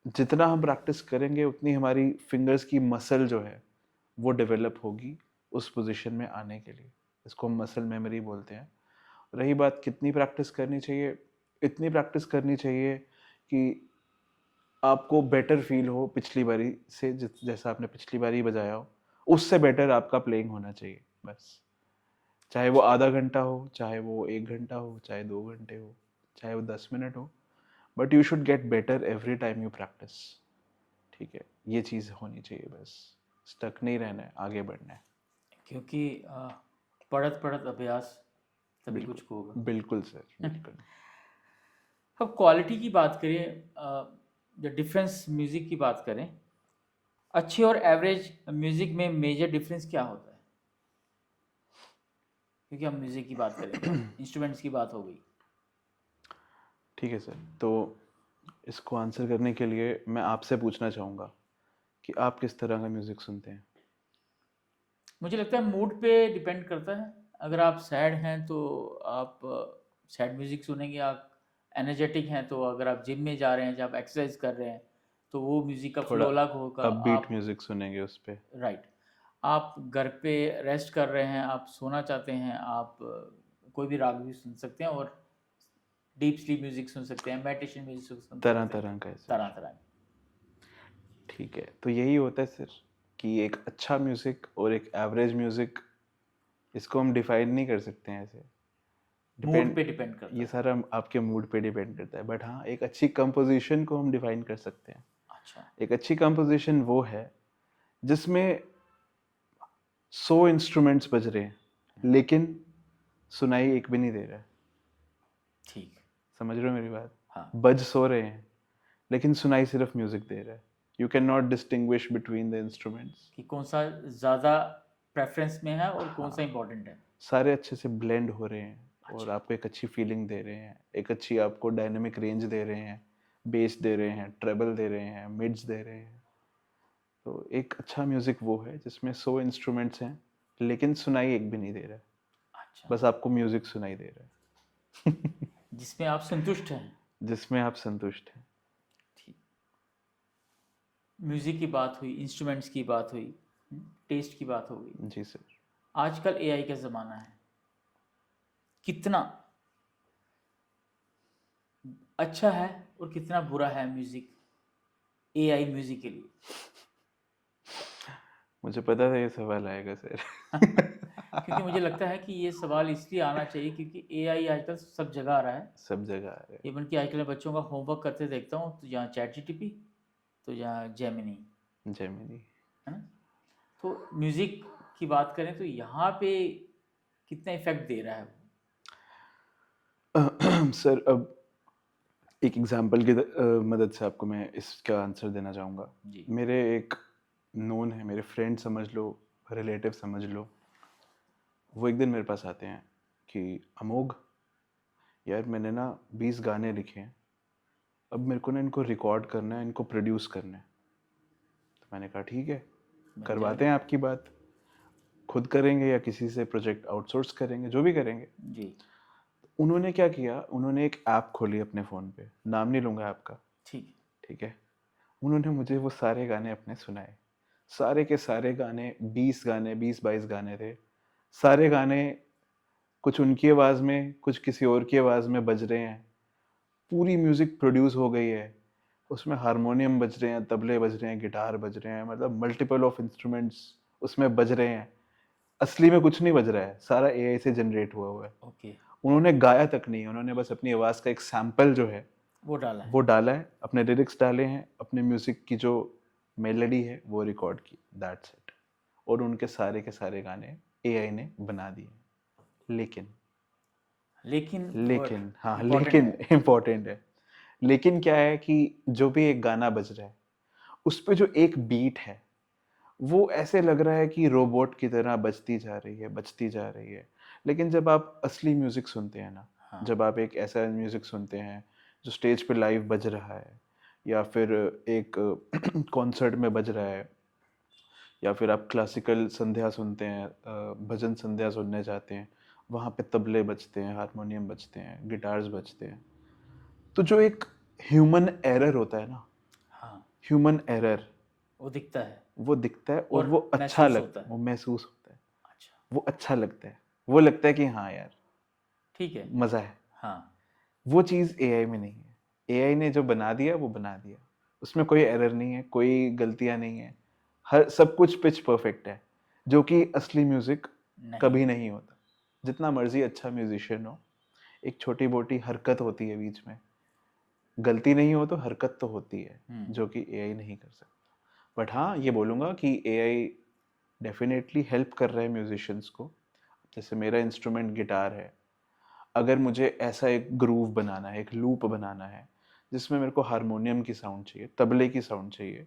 जितना हम प्रैक्टिस करेंगे उतनी हमारी फिंगर्स की मसल जो है वो डेवलप होगी उस पोजीशन में आने के लिए। इसको हम मसल मेमोरी बोलते हैं। रही बात कितनी प्रैक्टिस करनी चाहिए, इतनी प्रैक्टिस करनी चाहिए कि आपको बेटर फील हो पिछली बारी से, जैसा आपने पिछली बारी बजाया हो उससे बेटर आपका प्लेइंग होना चाहिए बस। चाहे वो आधा घंटा हो, चाहे वो 1 घंटा हो, चाहे 2 घंटे हो, चाहे वो 10 मिनट हो, but you should get better every time you practice. ठीक है, ये चीज़ होनी चाहिए बस। स्टक नहीं रहना है, आगे बढ़ना है। क्योंकि पढ़त पढ़त अभ्यास तभी बिल्कुल कुछ होगा। बिल्कुल सर, बिल्कुल। अब क्वालिटी की बात करें, जो डिफरेंस म्यूज़िक की बात करें, अच्छे और एवरेज म्यूज़िक में मेजर डिफरेंस क्या होता है? क्योंकि हम म्यूज़िक की बात करेंगे, इंस्ट्रूमेंट्स की बात हो गई। ठीक है सर, तो इसको आंसर करने के लिए मैं आपसे पूछना चाहूँगा कि आप किस तरह का म्यूज़िक सुनते हैं? मुझे लगता है मूड पे डिपेंड करता है। अगर आप सैड हैं तो आप सैड म्यूज़िक सुनेंगे। आप एनर्जेटिक हैं तो अगर आप जिम में जा रहे हैं, जब आप एक्सरसाइज कर रहे हैं, तो वो म्यूज़िक का थोड़ा फ्लो अलग होगा। अपबीट आप म्यूज़िक सुनेंगे उस पे। राइट। आप घर पे रेस्ट कर रहे हैं, आप सोना चाहते हैं, आप कोई भी राग भी सुन सकते हैं और डीप स्लीप म्यूज़िक सुन सकते हैं, मेडिटेशन म्यूज़िक सुन तरह सकते हैं, तरह का है तरह सर। तरह। ठीक है, तो यही होता है सर कि एक अच्छा म्यूज़िक और एक एवरेज म्यूज़िक, इसको हम डिफाइन नहीं कर सकते हैं ऐसे। मूड डिपेंड, पे डिपेंड करता ये है। सारा आपके मूड पे डिपेंड करता है। बट हाँ, एक अच्छी कंपोजिशन को हम डिफाइन कर सकते हैं। अच्छा। एक अच्छी कंपोजिशन वो है जिसमें 100 इंस्ट्रूमेंट्स बज रहे हैं लेकिन सुनाई एक भी नहीं दे रहा है। ठीक। समझ रहे हो मेरी बात? हाँ। बज 100 रहे हैं लेकिन सुनाई सिर्फ म्यूजिक दे रहा है। You can not distinguish between the instruments. कि कौन सा ज़्यादा प्रेफरेंस में है और कौन सा हाँ, इम्पोर्टेंट है। सारे अच्छे से ब्लेंड हो रहे हैं और अच्छा। आपको एक अच्छी फीलिंग दे रहे हैं, एक अच्छी आपको डायनेमिक रेंज दे रहे हैं, बेस दे रहे हैं, ट्रेबल दे रहे हैं, मिड्स दे रहे हैं। तो एक अच्छा म्यूजिक वो है जिसमें 100 इंस्ट्रूमेंट्स हैं लेकिन सुनाई एक भी नहीं दे रहा है, अच्छा, बस आपको म्यूजिक सुनाई दे रहा है। जिसमें आप संतुष्ट हैं। जिसमें आप संतुष्ट हैं। ठीक। म्यूज़िक की बात हुई, इंस्ट्रूमेंट्स की बात हुई, टेस्ट की बात हो गई। जी सर। आजकल एआई का ज़माना है, कितना अच्छा है और कितना बुरा है म्यूज़िक, एआई म्यूज़िक के लिए। मुझे पता था ये सवाल आएगा सर। क्योंकि मुझे लगता है कि ये सवाल इसलिए आना चाहिए क्योंकि एआई आजकल सब जगह आ रहा है। सब जगह आ रहे इवन कि आजकल मैं बच्चों का होमवर्क करते देखता हूँ, तो यहाँ चैट जीटीपी, तो यहाँ जेमिनी, हैं। जेमिनी। है ना। तो म्यूज़िक की बात करें तो यहाँ पे कितना इफेक्ट दे रहा है वो। सर अब एक एग्जांपल की मदद से आपको मैं इसका आंसर देना चाहूँगा। जी। मेरे एक नोन है, मेरे फ्रेंड समझ लो, रिलेटिव समझ लो, वो एक दिन मेरे पास आते हैं कि अमोघ यार मैंने ना 20 गाने लिखे हैं, अब मेरे को ना इनको रिकॉर्ड करना है, इनको प्रोड्यूस करना है। तो मैंने कहा ठीक है, बन करवाते जाएगा। हैं आपकी बात, खुद करेंगे या किसी से प्रोजेक्ट आउटसोर्स करेंगे, जो भी करेंगे। जी। उन्होंने क्या किया, उन्होंने एक ऐप खोली अपने फ़ोन पे, नाम नहीं लूँगा ऐप का, ठीक। ठीक है। उन्होंने मुझे वो सारे गाने अपने सुनाए, सारे के सारे गाने, 20 गाने, 20-22 गाने थे। सारे गाने कुछ उनकी आवाज़ में, कुछ किसी और की आवाज़ में बज रहे हैं। पूरी म्यूज़िक प्रोड्यूस हो गई है। उसमें हारमोनियम बज रहे हैं, तबले बज रहे हैं, गिटार बज रहे हैं, मतलब मल्टीपल ऑफ इंस्ट्रूमेंट्स उसमें बज रहे हैं। असली में कुछ नहीं बज रहा है, सारा एआई से जनरेट हुआ है। ओके। उन्होंने गाया तक नहीं है, उन्होंने बस अपनी आवाज़ का एक सैंपल जो है वो डाला है। वो डाला है, अपने लिरिक्स डाले हैं, अपने म्यूजिक की जो मेलोडी है वो रिकॉर्ड की, दैट्स इट। और उनके सारे के सारे गाने एआई ने बना दिए। लेकिन लेकिन वर्ड लेकिन हाँ, इम्पोर्टेंट लेकिन है। इम्पोर्टेंट है। लेकिन क्या है कि जो भी एक गाना बज रहा है उस पे जो एक बीट है वो ऐसे लग रहा है कि रोबोट की तरह बजती जा रही है, बजती जा रही है। लेकिन जब आप असली म्यूजिक सुनते हैं ना, हाँ। जब आप एक ऐसा म्यूजिक सुनते हैं जो स्टेज पे लाइव बज रहा है, या फिर एक कॉन्सर्ट में बज रहा है, या फिर आप क्लासिकल संध्या सुनते हैं, भजन संध्या सुनने जाते हैं, वहाँ पे तबले बजते हैं, हारमोनियम बजते हैं, गिटार्स बजते हैं, तो जो एक ह्यूमन एरर होता है ना, हाँ, ह्यूमन एरर, वो दिखता है वो दिखता है और और वो अच्छा महसूस होता लगता है, है। वो महसूस होता है, अच्छा। वो अच्छा लगता है, वो लगता है कि हाँ यार ठीक है। मज़ा है। हाँ। वो चीज़ एआई में नहीं है। एआई ने जो बना दिया वो बना दिया, उसमें कोई एरर नहीं है, कोई गलतियाँ नहीं है, हर सब कुछ पिच परफेक्ट है, जो कि असली म्यूज़िक नहीं कभी है। नहीं होता। जितना मर्जी अच्छा म्यूजिशियन हो, एक छोटी मोटी हरकत होती है बीच में, गलती नहीं हो तो हरकत तो होती है, जो कि एआई नहीं कर सकता। बट हाँ, ये बोलूँगा कि एआई डेफिनेटली हेल्प कर रहा है म्यूजिशियंस को। जैसे मेरा इंस्ट्रूमेंट गिटार है, अगर मुझे ऐसा एक ग्रूव बनाना है, एक लूप बनाना है जिसमें मेरे को हारमोनियम की साउंड चाहिए, तबले की साउंड चाहिए,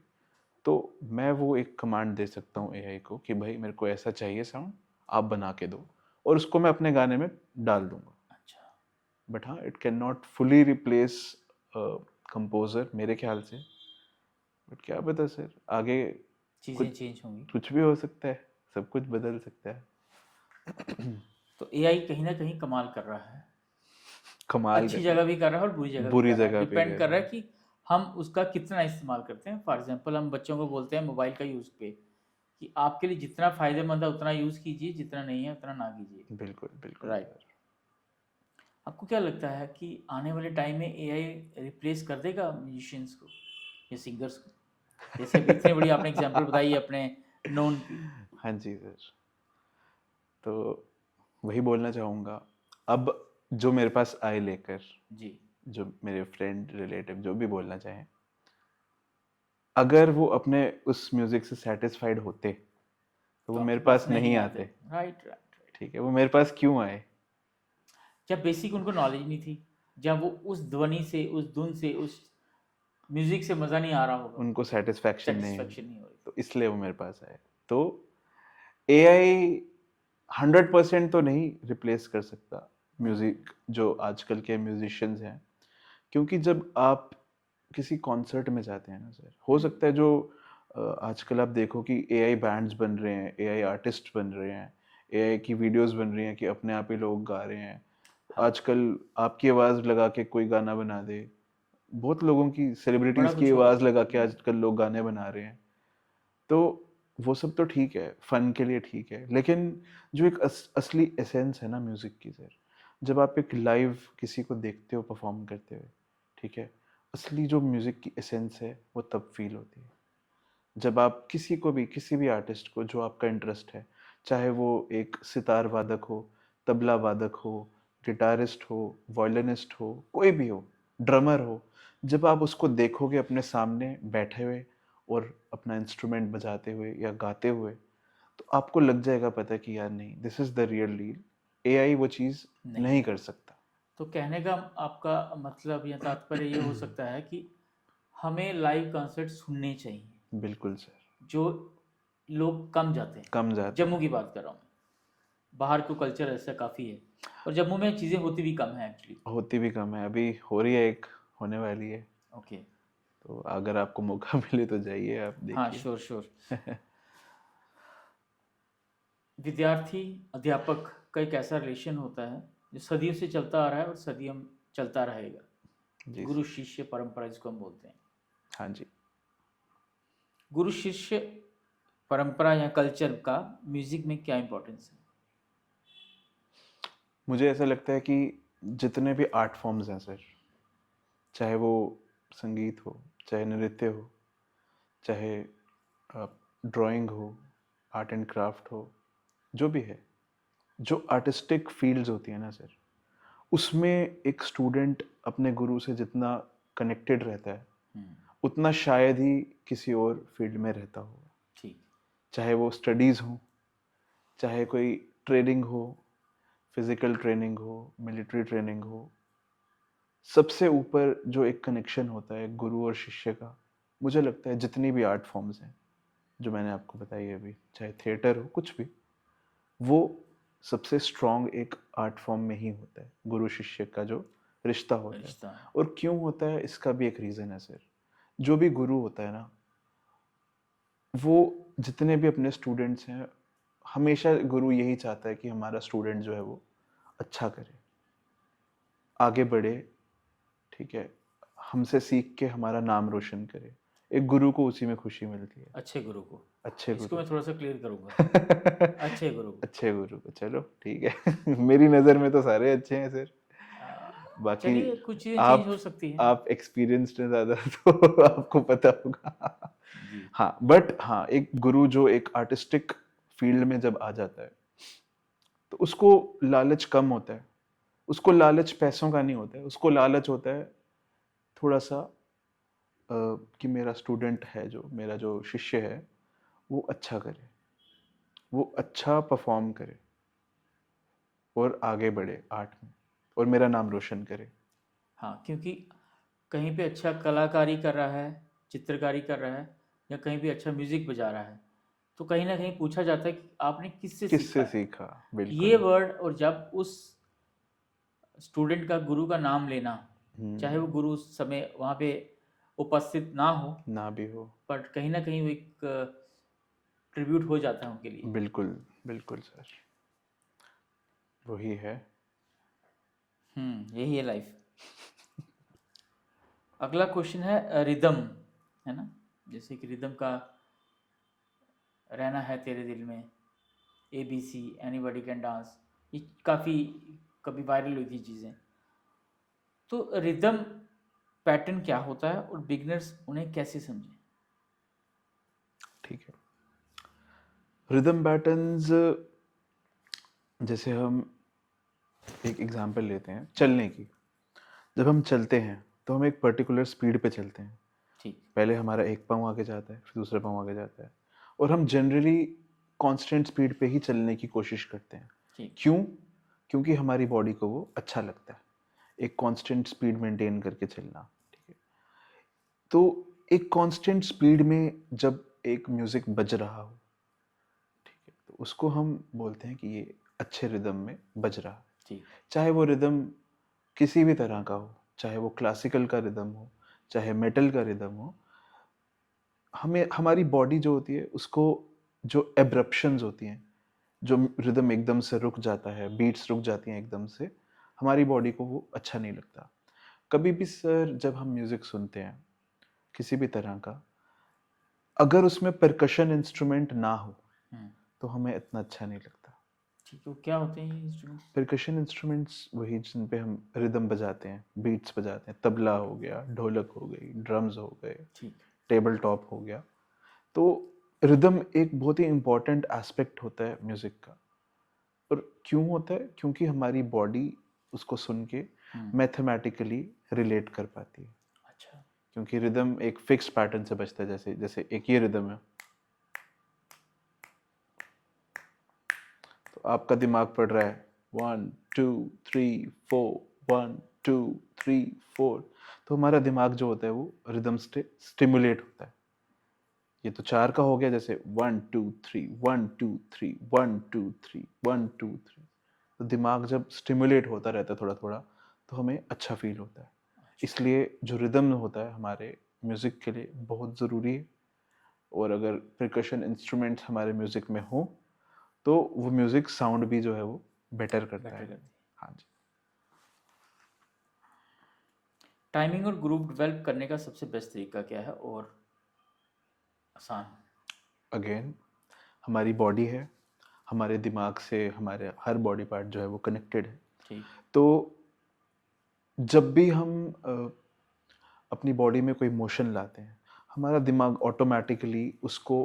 तो मैं वो एक कमांड दे सकता हूँ एआई को कि भाई मेरे को ऐसा चाहिए साउंड, आप बना के दो, और उसको मैं अपने गाने में डाल दूंगा। अच्छा। बट हाँ, it can not fully replace composer मेरे ख्याल से। बट क्या पता सर, आगे चीज़ें कुछ चेंज होंगी। कुछ भी हो सकता है, सब कुछ बदल सकता है। तो एआई कहीं ना कहीं कमाल कर रहा है, कमाल अच्छी कर जगह भी कर रहा है और बुरी जगह भी बुरी कर रहा है। जगह पे डिपेंड कर कर रहा रहा है है। कि हम उसका कितना इस्तेमाल करते हैं। फॉर एग्जांपल हम बच्चों को बोलते हैं मोबाइल का यूज़ पे कि आपके लिए जितना फ़ायदेमंद है उतना यूज़ कीजिए, जितना नहीं है उतना ना कीजिए। बिल्कुल बिल्कुल राइट। सर। आपको क्या लगता है कि आने वाले टाइम में एआई रिप्लेस कर देगा म्यूजिशियंस को या सिंगर्स को? जैसे अभी इतनी बड़ी आपने एग्जांपल बताई अपने नोन की। हाँ जी सर। तो वही बोलना चाहूँगा, अब जो मेरे पास आए लेकर, जी। जो मेरे फ्रेंड रिलेटिव जो भी बोलना चाहें, अगर वो अपने उस म्यूज़िक से सेटिस्फाइड होते तो वो तो मेरे आपके पास पास नहीं नहीं आते। आते। Right, right, right. ठीक है, वो मेरे पास क्यों आए? जब बेसिक उनको नॉलेज नहीं थी, जब वो उस ध्वनि से, उस धुन से, उस म्यूजिक से मजा नहीं आ रहा होगा, उनको सेटिस्फैक्शन नहीं हुई, सेटिस्फेक्शन नहीं हो रही। तो इसलिए वो मेरे पास आए। तो एआई 100% तो नहीं रिप्लेस कर सकता म्यूजिक, जो आजकल के म्यूजिशियंस हैं, क्योंकि जब आप किसी कॉन्सर्ट में जाते हैं ना सर, हो सकता है जो आजकल आप देखो कि एआई बैंड्स बन रहे हैं, एआई आर्टिस्ट बन रहे हैं, एआई की वीडियोस बन रही हैं कि अपने आप ही लोग गा रहे हैं। हाँ, आजकल आपकी आवाज़ लगा के कोई गाना बना दे, बहुत लोगों की, बड़ा सेलिब्रिटीज़ की कुछ हो रहा आवाज़ है। लगा के आजकल लोग गाने बना रहे हैं। तो वो सब तो ठीक है, फन के लिए ठीक है, लेकिन जो एक असली एसेंस है ना म्यूजिक की सर, जब आप एक लाइव किसी को देखते हो परफॉर्म करते हुए, ठीक है, असली जो म्यूजिक की एसेंस है वो तब फील होती है जब आप किसी को भी, किसी भी आर्टिस्ट को जो आपका इंटरेस्ट है, चाहे वो एक सितार वादक हो, तबला वादक हो, गिटारिस्ट हो, वायलिनिस्ट हो, कोई भी हो, ड्रमर हो, जब आप उसको देखोगे अपने सामने बैठे हुए और अपना इंस्ट्रूमेंट बजाते हुए या गाते हुए, तो आपको लग जाएगा पता कि यार नहीं, this is the real deal. AI वो चीज़ नहीं नहीं कर कर सकता। तो कहने का आपका मतलब या तात्पर्य ये हो सकता है कि हमें लाइव कॉन्सर्ट सुनने चाहिए, बिल्कुल सर, जो लोग कम जाते हैं। कम जाते जम्मू हैं, की बात कर रहा हूँ, बाहर को कल्चर ऐसा काफ़ी है, और जम्मू में चीज़ें होती भी कम है एक्चुअली। होती भी कम है, अभी हो रही है, एक होने वाली है। ओके। तो अगर आपको मौका मिले तो जाइए, आप हाँ, देखिए। Sure sure. विद्यार्थी अध्यापक का एक ऐसा रिलेशन होता है जो सदियों से चलता आ रहा है और सदियों चलता रहेगा। जी गुरु सर। शिष्य परंपरा जिसको हम बोलते हैं। हाँ जी। गुरु शिष्य परंपरा या कल्चर का म्यूजिक में क्या इम्पोर्टेंस है? मुझे ऐसा लगता है कि जितने भी आर्ट फॉर्म्स हैं सर, चाहे वो संगीत हो, चाहे नृत्य हो, चाहे ड्राइंग हो, आर्ट एंड क्राफ्ट हो, जो भी है, जो आर्टिस्टिक फील्ड्स होती हैं ना सर, उसमें एक स्टूडेंट अपने गुरु से जितना कनेक्टेड रहता है, उतना शायद ही किसी और फील्ड में रहता होगा। ठीक। चाहे वो स्टडीज़ हो, चाहे कोई ट्रेनिंग हो, फिजिकल ट्रेनिंग हो, मिलिट्री ट्रेनिंग हो, सबसे ऊपर जो एक कनेक्शन होता है गुरु और शिष्य का, मुझे लगता है जितनी भी आर्ट फॉर्म्स हैं जो मैंने आपको बताई है अभी, चाहे थिएटर हो, कुछ भी, वो सबसे स्ट्रॉन्ग एक आर्ट फॉर्म में ही होता है, गुरु शिष्य का जो रिश्ता होता है। रिश्ता। और क्यों होता है इसका भी एक रीज़न है सर। जो भी गुरु होता है ना, वो जितने भी अपने स्टूडेंट्स हैं, हमेशा गुरु यही चाहता है कि हमारा स्टूडेंट जो है वो अच्छा करे, आगे बढ़े, ठीक है, हमसे सीख के हमारा नाम रोशन करे। एक गुरु को उसी में खुशी मिलती है। अच्छे गुरु को। अच्छे इसको गुरु मैं थोड़ा सा क्लियर करूंगा। अच्छे गुरु को। अच्छे गुरु को, चलो ठीक है। मेरी नज़र में तो सारे अच्छे हैं सर। बाकी चलिए, कुछ चीज़ें चेंज आप हो सकती हैं। आप एक्सपीरियंस्ड हैं ज़्यादा, तो आपको पता होगा। जी। हाँ, बट हाँ, एक गुरु जो एक आर्टिस्टिक फील्ड में जब आ जाता है, तो उसको लालच कम होता है। उसको लालच पैसों का नहीं होता है, उसको लालच होता है थोड़ा सा कि मेरा स्टूडेंट है, जो मेरा जो शिष्य है, वो अच्छा करे, वो अच्छा परफॉर्म करे और आगे बढ़े आर्ट में, और मेरा नाम रोशन करे। हाँ, क्योंकि कहीं पे अच्छा कलाकारी कर रहा है, चित्रकारी कर रहा है, या कहीं पे अच्छा म्यूजिक बजा रहा है, तो कहीं ना कहीं पूछा जाता है कि आपने किससे सीखा किससे है। सीखा, ये बिल्कुल। वर्ड, और जब उस स्टूडेंट का गुरु का नाम लेना, चाहे वो गुरु उस समय वहाँ पे उपस्थित ना हो, ना भी हो, बट कहीं ना कहीं वो एक ट्रिब्यूट हो जाता है उनके लिए। बिल्कुल बिल्कुल सर, वही है। यही है लाइफ। अगला क्वेश्चन है रिदम, है ना? जैसे कि रिदम का रहना है तेरे दिल में, ABC, एनीबॉडी कैन डांस, ये काफ़ी कभी वायरल हुई थी चीज़ें। तो रिदम पैटर्न क्या होता है और बिगनर्स उन्हें कैसे समझें? ठीक है, रिदम पैटर्न्स, जैसे हम एक एग्जांपल लेते हैं चलने की। जब हम चलते हैं तो हम एक पर्टिकुलर स्पीड पे चलते हैं। ठीक। पहले हमारा एक पाँव आगे जाता है, फिर दूसरा पाँव आगे जाता है, और हम जनरली कांस्टेंट स्पीड पे ही चलने की कोशिश करते हैं। ठीक। क्यों? क्योंकि हमारी बॉडी को वो अच्छा लगता है, एक कांस्टेंट स्पीड मेंटेन करके चलना, ठीक है। तो एक कांस्टेंट स्पीड में जब एक म्यूजिक बज रहा हो, ठीक है, तो उसको हम बोलते हैं कि ये अच्छे रिदम में बज रहा है। जी चाहे वो रिदम किसी भी तरह का हो, चाहे वो क्लासिकल का रिदम हो, चाहे मेटल का रिदम हो, हमें हमारी बॉडी जो होती है उसको, जो एब्रप्शंस होती हैं, जो रिदम एकदम से रुक जाता है, बीट्स रुक जाती हैं एकदम से, हमारी बॉडी को वो अच्छा नहीं लगता। कभी भी सर जब हम म्यूजिक सुनते हैं किसी भी तरह का, अगर उसमें परकशन इंस्ट्रूमेंट ना हो हम्म, तो हमें इतना अच्छा नहीं लगता। ठीक है, वो क्या होते हैं ये इंस्ट्रूमेंट्स? परकशन इंस्ट्रूमेंट्स वही जिन पे हम रिदम बजाते हैं, बीट्स बजाते हैं, तबला हो गया, ढोलक हो गई, ड्रम्स हो गए, ठीक है। टेबल टॉप हो गया। तो रिदम एक बहुत ही इम्पोर्टेंट एस्पेक्ट होता है म्यूजिक का। और क्यों होता है? क्योंकि हमारी बॉडी उसको सुन के मैथमेटिकली रिलेट कर पाती है। अच्छा, क्योंकि रिदम एक फिक्स पैटर्न से बजता है। जैसे जैसे एक ये रिदम है, तो आपका दिमाग पढ़ रहा है 1 2 3 4, 1 2 3 4, तो हमारा दिमाग जो होता है वो रिदम से स्टिमुलेट होता है। ये तो 4 का हो गया, जैसे 1 2 3 1 2 3 1 2 3 1 2 3। तो दिमाग जब स्टिमुलेट होता रहता है थोड़ा थोड़ा, तो हमें अच्छा फील होता है। अच्छा। इसलिए जो रिदम होता है हमारे म्यूजिक के लिए बहुत ज़रूरी है। और अगर परकशन इंस्ट्रूमेंट्स हमारे म्यूजिक में हो तो वो म्यूजिक साउंड भी जो है वो बेटर करता बेटर है। करती है। हाँ जी। टाइमिंग और ग्रुप डेवलप करने का सबसे बेस्ट तरीका क्या है और आसान? अगेन, हमारी बॉडी है, हमारे दिमाग से हमारे हर बॉडी पार्ट जो है वो कनेक्टेड है। ठीक। तो जब भी हम अपनी बॉडी में कोई मोशन लाते हैं, हमारा दिमाग ऑटोमेटिकली उसको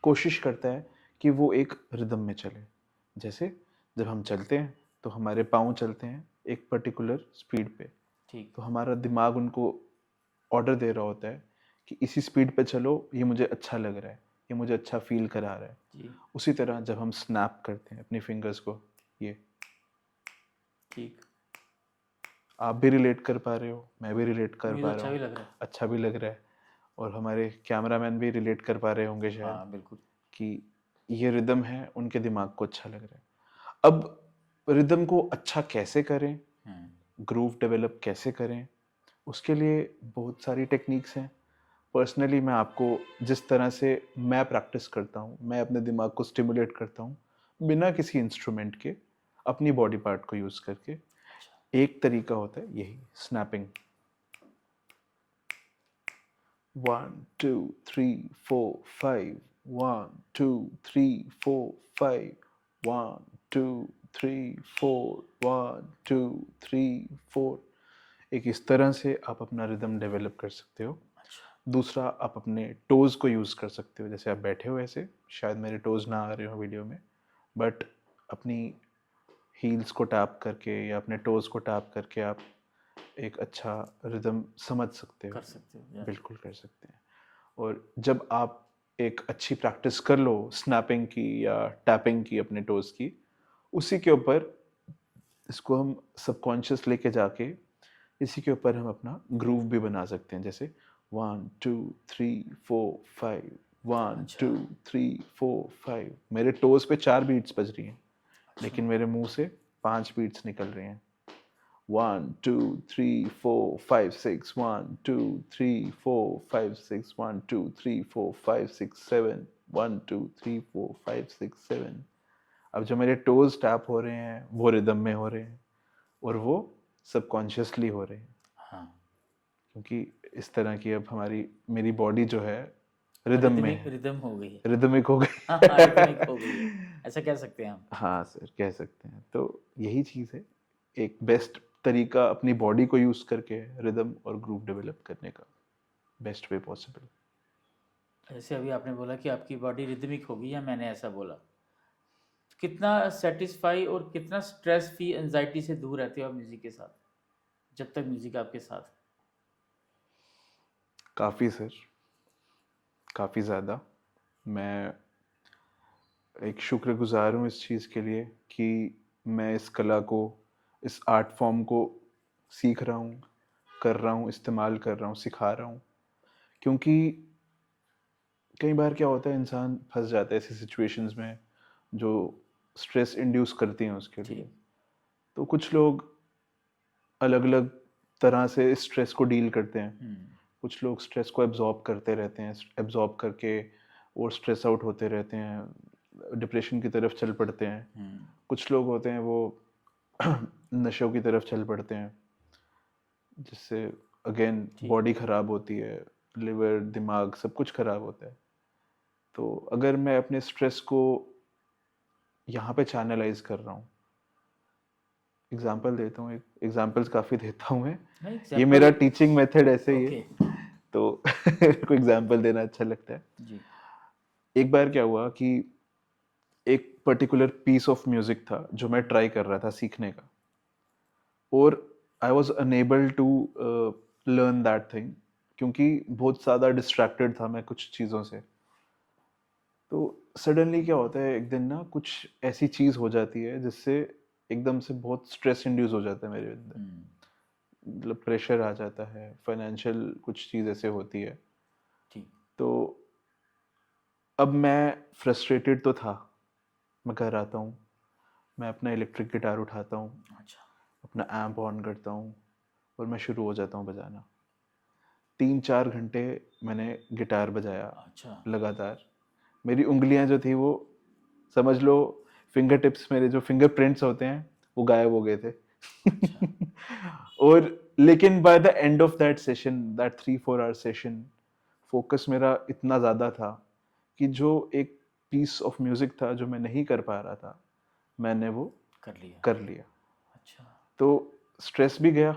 कोशिश करता है कि वो एक रिदम में चले। जैसे जब हम चलते हैं तो हमारे पाँव चलते हैं एक पर्टिकुलर स्पीड पे, ठीक। तो हमारा दिमाग उनको ऑर्डर दे रहा होता है कि इसी स्पीड पे चलो, ये मुझे अच्छा लग रहा है, ये मुझे अच्छा फील करा रहा है। जी। उसी तरह जब हम स्नैप करते हैं अपनी फिंगर्स को, ये ठीक। आप भी रिलेट कर पा रहे हो, मैं भी रिलेट कर मुझे तो पा रहा अच्छा हूँ, भी लग रहा है। अच्छा भी लग रहा है, और हमारे कैमरामैन भी रिलेट कर पा रहे होंगे शायद हाँ बिल्कुल। कि ये रिदम है, उनके दिमाग को अच्छा लग रहा है। अब रिदम को अच्छा कैसे करें, ग्रूव डेवलप कैसे करें, उसके लिए बहुत सारी टेक्निक्स हैं। पर्सनली मैं आपको जिस तरह से मैं प्रैक्टिस करता हूँ, मैं अपने दिमाग को स्टिमुलेट करता हूँ बिना किसी इंस्ट्रूमेंट के, अपनी बॉडी पार्ट को यूज़ करके। अच्छा। एक तरीका होता है यही स्नैपिंग। 1 2 3 4 5, 1 2 3 4 5, 1 2 3 4, 1 2 3 4। एक इस तरह से आप अपना रिदम डेवलप कर सकते हो। अच्छा। दूसरा, आप अपने टोज़ को यूज़ कर सकते हो। जैसे आप बैठे हो ऐसे, शायद मेरे टोज़ ना आ रहे हो वीडियो में, बट अपनी हील्स को टैप करके या अपने टोज़ को टैप करके आप एक अच्छा रिदम समझ सकते हो। कर सकते हो या बिल्कुल कर सकते हैं। और जब आप एक अच्छी प्रैक्टिस कर लो स्नैपिंग की या टैपिंग की अपने टोज़ की, उसी के ऊपर इसको हम सबकॉन्शियस लेके जाके इसी के ऊपर हम अपना ग्रूव भी बना सकते हैं। जैसे 1 2 3 4 5, 1 अच्छा। 2 3 4 5। मेरे टोज पे 4 बीट्स बज रही हैं, अच्छा। लेकिन मेरे मुंह से 5 बीट्स निकल रही हैं। 1 2 3 4 5 6, 1 2 3 4 5 6, 1 2 3 4 5 6 7, 1 2 3 4 5 6 7। अब जो मेरे टोज टैप हो रहे हैं वो रिदम में हो रहे हैं, और वो सबकॉन्शियसली हो रहे हैं, हाँ। क्योंकि इस तरह की अब हमारी मेरी बॉडी जो है रिदम में रिदमिक है, रिदम हो गई है। रिदमिक हो हाँ गई। हाँ, रिदमिक हो गई है, ऐसा कह सकते हैं हम। हाँ सर, कह सकते हैं। तो यही चीज़ है, एक बेस्ट तरीका अपनी बॉडी को यूज़ करके रिदम और ग्रूव डेवलप करने का, बेस्ट वे पॉसिबल। जैसे अभी आपने बोला कि आपकी बॉडी रिदमिक होगी, या मैंने ऐसा बोला, कितना सेटिस्फाई और कितना स्ट्रेस फ्री एंजाइटी से दूर रहते हो आप म्यूजिक के साथ, जब तक म्यूजिक आपके साथ है? काफ़ी सर, काफ़ी ज़्यादा। मैं एक शुक्रगुजार हूँ इस चीज़ के लिए कि मैं इस कला को, इस आर्ट फॉर्म को सीख रहा हूँ, कर रहा हूँ, इस्तेमाल कर रहा हूँ, सिखा रहा हूँ। क्योंकि कई बार क्या होता है, इंसान फंस जाता है ऐसी सिचुएशंस में जो स्ट्रेस इंड्यूस करती हैं उसके लिए। ठीक। तो कुछ लोग अलग अलग तरह से स्ट्रेस को डील करते हैं। कुछ लोग स्ट्रेस को एब्जॉर्ब करते रहते हैं, एब्जॉर्ब करके और स्ट्रेस आउट होते रहते हैं, डिप्रेशन की तरफ चल पड़ते हैं। कुछ लोग होते हैं वो नशों की तरफ चल पड़ते हैं, जिससे अगेन ठीक। बॉडी खराब होती है, लिवर दिमाग सब कुछ खराब होता है। तो अगर मैं अपने स्ट्रेस को यहाँ पे चैनलाइज कर रहा हूँ, एग्जाम्पल देता हूँ, एक एग्जाम्पल्स काफ़ी देता हूँ मैं, नहीं, ये मेरा एग्जाम्पल। टीचिंग मेथड ऐसे ही है, ओके। तो मेरे को एग्जाम्पल देना अच्छा लगता है। जी। एक बार क्या हुआ कि एक पर्टिकुलर पीस ऑफ म्यूजिक था जो मैं ट्राई कर रहा था सीखने का, और I was unable to learn that thing, क्योंकि बहुत ज़्यादा डिस्ट्रैक्टेड था मैं कुछ चीज़ों से। तो सडनली क्या होता है, एक दिन ना कुछ ऐसी चीज़ हो जाती है जिससे एकदम से बहुत स्ट्रेस इंड्यूस हो जाता है मेरे अंदर, मतलब प्रेशर आ जाता है, फाइनेंशियल कुछ चीज़ ऐसे होती है। ठीक। तो अब मैं फ्रस्ट्रेटेड तो था, मैं घर आता हूँ, मैं अपना इलेक्ट्रिक गिटार उठाता हूँ, अच्छा। अपना एम्प ऑन करता हूँ और मैं शुरू हो जाता हूँ बजाना। 3-4 घंटे मैंने गिटार बजाया अच्छा। लगातार। मेरी उंगलियां जो थी वो, समझ लो फिंगर टिप्स, मेरे जो फिंगर प्रिंट्स होते हैं वो गायब हो गए थे। अच्छा। और लेकिन by the end of that session, that 3-4 hour session, focus मेरा इतना ज़्यादा था कि जो एक पीस ऑफ म्यूजिक था जो मैं नहीं कर पा रहा था, मैंने वो कर लिया। कर लिया। अच्छा। तो स्ट्रेस भी गया।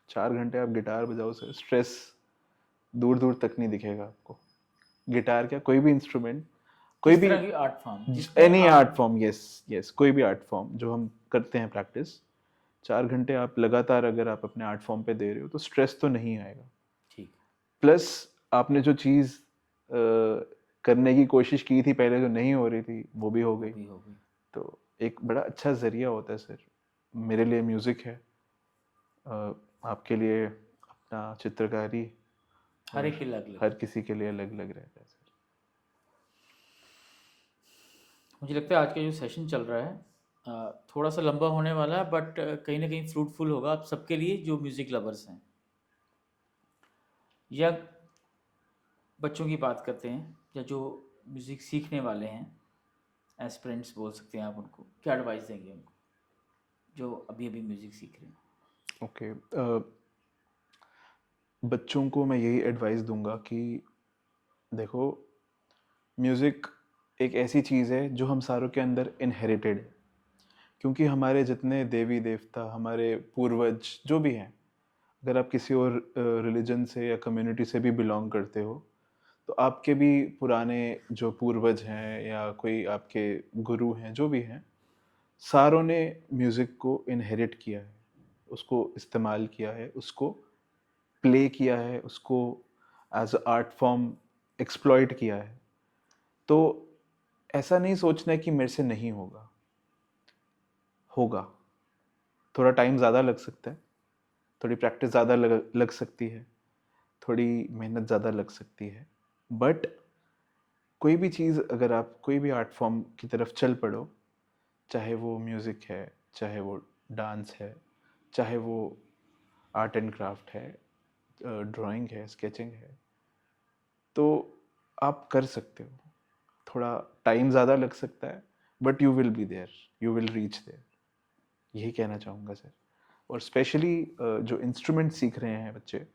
4 घंटे आप गिटार बजाओ से स्ट्रेस दूर दूर तक नहीं दिखेगा आपको। गिटार क्या, कोई भी इंस्ट्रूमेंट, कोई किस भी, तरह की आर्ट फॉर्म जिसमें एनी आर्ट आप। फॉर्म, यस यस, कोई भी आर्ट फॉर्म जो हम करते हैं प्रैक्टिस, 4 घंटे आप लगातार अगर आप अपने आर्ट फॉर्म पे दे रहे हो तो स्ट्रेस तो नहीं आएगा। ठीक। प्लस आपने जो चीज़ करने की कोशिश की थी पहले जो नहीं हो रही थी वो भी हो वो गई। भी हो गई। तो एक बड़ा अच्छा जरिया होता है सर। मेरे लिए म्यूज़िक है, आपके लिए अपना चित्रकारी, हर और एक के अलग अलग। हर किसी के लिए अलग अलग रहता है सर। मुझे लगता है आज का जो सेशन चल रहा है थोड़ा सा लंबा होने वाला है, बट कहीं ना कहीं फ्रूटफुल होगा आप सबके लिए जो म्यूज़िक लवर्स हैं, या बच्चों की बात करते हैं, या जो म्यूज़िक सीखने वाले हैं, एस्पिरेंट्स बोल सकते हैं आप। उनको क्या एडवाइस देंगे, उनको जो अभी अभी म्यूज़िक सीख रहे हैं? ओके, बच्चों को मैं यही एडवाइस दूंगा कि देखो, म्यूज़िक एक ऐसी चीज़ है जो हम सारों के अंदर इनहेरिटेड है, क्योंकि हमारे जितने देवी देवता, हमारे पूर्वज जो भी हैं, अगर आप किसी और रिलीजन से या कम्युनिटी से भी बिलोंग करते हो, तो आपके भी पुराने जो पूर्वज हैं या कोई आपके गुरु हैं जो भी हैं, सारों ने म्यूज़िक को इनहेरिट किया है, उसको इस्तेमाल किया है, उसको प्ले किया है, उसको as a art form exploit किया है। तो ऐसा नहीं सोचना है कि मेरे से नहीं होगा, होगा। थोड़ा टाइम ज़्यादा लग सकता है, थोड़ी प्रैक्टिस ज़्यादा लग सकती है, थोड़ी मेहनत ज़्यादा लग सकती है, बट कोई भी चीज़ अगर आप कोई भी आर्ट फॉर्म की तरफ चल पड़ो, चाहे वो म्यूज़िक है, चाहे वो डांस है, चाहे वो आर्ट एंड क्राफ्ट है, ड्राइंग है, स्केचिंग है, तो आप कर सकते हो। थोड़ा टाइम ज़्यादा लग सकता है, but you will be there, you will reach there, यही कहना चाहूँगा सर। और स्पेशली जो इंस्ट्रूमेंट सीख रहे हैं बच्चे,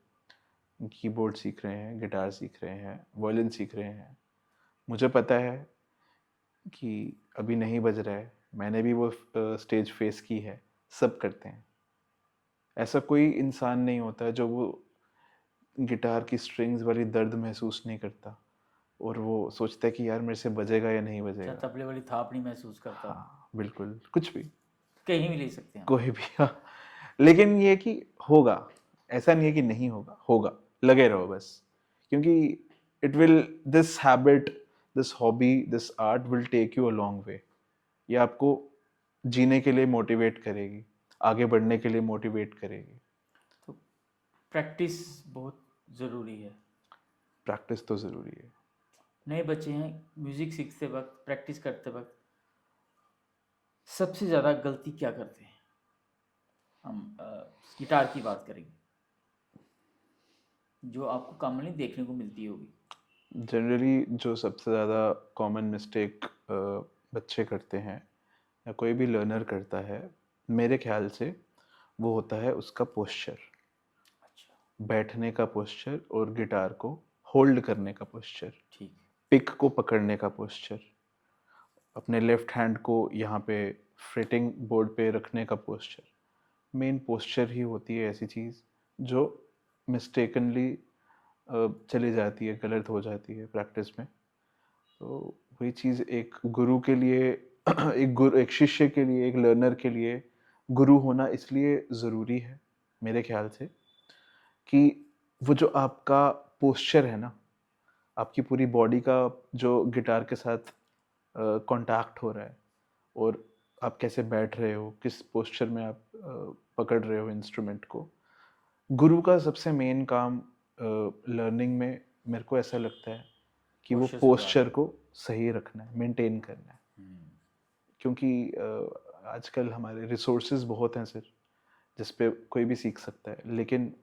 कीबोर्ड सीख रहे हैं, गिटार सीख रहे हैं, वायलिन सीख रहे हैं, मुझे पता है कि अभी नहीं बज रहा है, मैंने भी वो स्टेज फेस की है, सब करते हैं। ऐसा कोई इंसान नहीं होता जो वो गिटार की स्ट्रिंग्स वाली दर्द महसूस नहीं करता और वो सोचता है कि यार मेरे से बजेगा या नहीं क्या बजेगा। तबले वाली थाप नहीं महसूस करता हो? हाँ बिल्कुल, कुछ भी, कहीं भी ले सकते हैं हम। कोई भी, हाँ। लेकिन ये कि होगा, ऐसा नहीं है कि नहीं होगा, होगा, लगे रहो बस, क्योंकि it will, this habit, this hobby, this art will take you a long way. ये आपको जीने के लिए मोटिवेट करेगी, आगे बढ़ने के लिए मोटिवेट करेगी। तो प्रैक्टिस बहुत ज़रूरी है। प्रैक्टिस तो ज़रूरी है। नए बच्चे हैं, म्यूज़िक सीखते वक्त, प्रैक्टिस करते वक्त सबसे ज़्यादा गलती क्या करते हैं? हम गिटार की बात करेंगे, जो आपको कॉमनली देखने को मिलती होगी। जनरली जो सबसे ज़्यादा कॉमन मिस्टेक बच्चे करते हैं या कोई भी लर्नर करता है, मेरे ख्याल से वो होता है उसका पोस्चर, अच्छा, बैठने का पोस्चर और गिटार को होल्ड करने का पोस्चर, ठीक है। पिक को पकड़ने का पोस्चर, अपने लेफ्ट हैंड को यहाँ पे फ्रेटिंग बोर्ड पे रखने का पोस्चर। मेन पोस्चर ही होती है ऐसी चीज़ जो मिस्टेकनली चली जाती है, गलत हो जाती है प्रैक्टिस में। तो वही चीज़ एक गुरु के लिए एक शिष्य के लिए, एक लर्नर के लिए गुरु होना इसलिए ज़रूरी है मेरे ख्याल से कि वो जो आपका पोस्चर है ना, आपकी पूरी बॉडी का जो गिटार के साथ कांटेक्ट हो रहा है और आप कैसे बैठ रहे हो, किस पोस्चर में आप पकड़ रहे हो इंस्ट्रूमेंट को। गुरु का सबसे मेन काम लर्निंग में मेरे को ऐसा लगता है कि वो पोस्चर सुधार। पोस्चर को सही रखना है, मेंटेन करना है। क्योंकि आजकल हमारे रिसोर्सेज बहुत हैं सर, जिस पे कोई भी सीख सकता है, लेकिन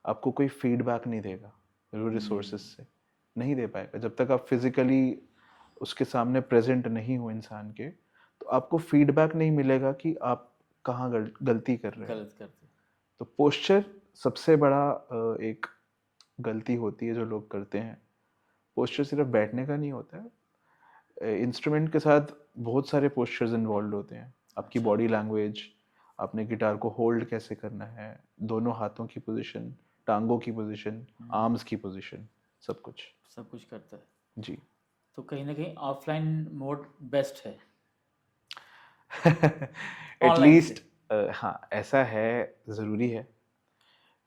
आपको कोई फीडबैक नहीं देगा वो रिसोर्सेज से, नहीं दे पाएगा जब तक आप फिजिकली उसके सामने प्रेजेंट नहीं हो इंसान के। तो आपको फीडबैक नहीं मिलेगा कि आप कहाँ गलती कर रहे हो। गलत करते। तो पोस्चर सबसे बड़ा एक गलती होती है जो लोग करते हैं। पोस्चर सिर्फ बैठने का नहीं होता है, इंस्ट्रूमेंट के साथ बहुत सारे पोस्चर्स इन्वॉल्व होते हैं। आपकी अच्छा। बॉडी लैंग्वेज, आपने गिटार को होल्ड कैसे करना है, दोनों हाथों की पोजीशन, टांगों की पोजीशन, आर्म्स की पोजीशन, सब कुछ। सब कुछ करता है। जी। तो कहीं ना कहीं ऑफलाइन मोड बेस्ट है ऑनलाइन एटलीस्ट से। हाँ, ऐसा है, ज़रूरी है,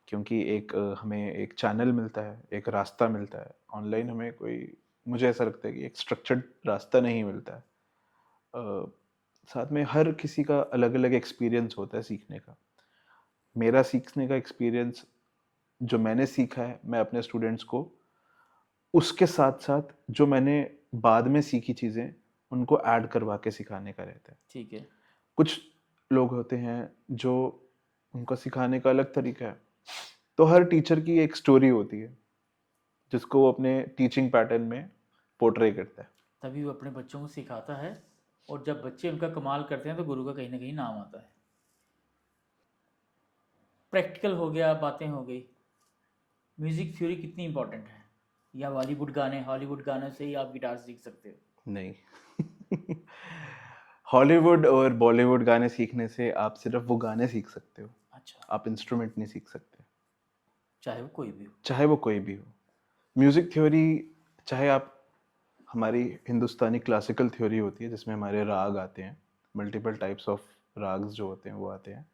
क्योंकि एक हमें एक चैनल मिलता है, एक रास्ता मिलता है। ऑनलाइन हमें कोई, मुझे ऐसा लगता है कि एक स्ट्रक्चर्ड रास्ता नहीं मिलता है। साथ में हर किसी का अलग अलग एक्सपीरियंस होता है सीखने का। मेरा सीखने का एक्सपीरियंस जो मैंने सीखा है, मैं अपने स्टूडेंट्स को उसके साथ साथ जो मैंने बाद में सीखी चीज़ें उनको ऐड करवा के सिखाने का रहता है। ठीक है। कुछ लोग होते हैं जो, उनका सिखाने का अलग तरीका है। तो हर टीचर की एक स्टोरी होती है जिसको वो अपने टीचिंग पैटर्न में पोर्ट्रे करता है। तभी वो अपने बच्चों को सिखाता है, और जब बच्चे उनका कमाल करते हैं तो गुरु का कहीं ना कहीं नाम आता है। प्रैक्टिकल हो गया, बातें हो गई। म्यूज़िक थ्योरी कितनी इंपॉर्टेंट है? या बॉलीवुड गाने, हॉलीवुड गाने से ही आप गिटार सीख सकते हो? नहीं। हॉलीवुड और बॉलीवुड गाने सीखने से आप सिर्फ वो गाने सीख सकते हो, अच्छा, आप इंस्ट्रूमेंट नहीं सीख सकते, चाहे वो कोई भी हो। चाहे वो कोई भी हो। म्यूज़िक थ्योरी, चाहे आप, हमारी हिंदुस्तानी क्लासिकल थ्योरी होती है जिसमें हमारे राग आते हैं, मल्टीपल टाइप्स ऑफ राग्स जो होते हैं वो आते हैं,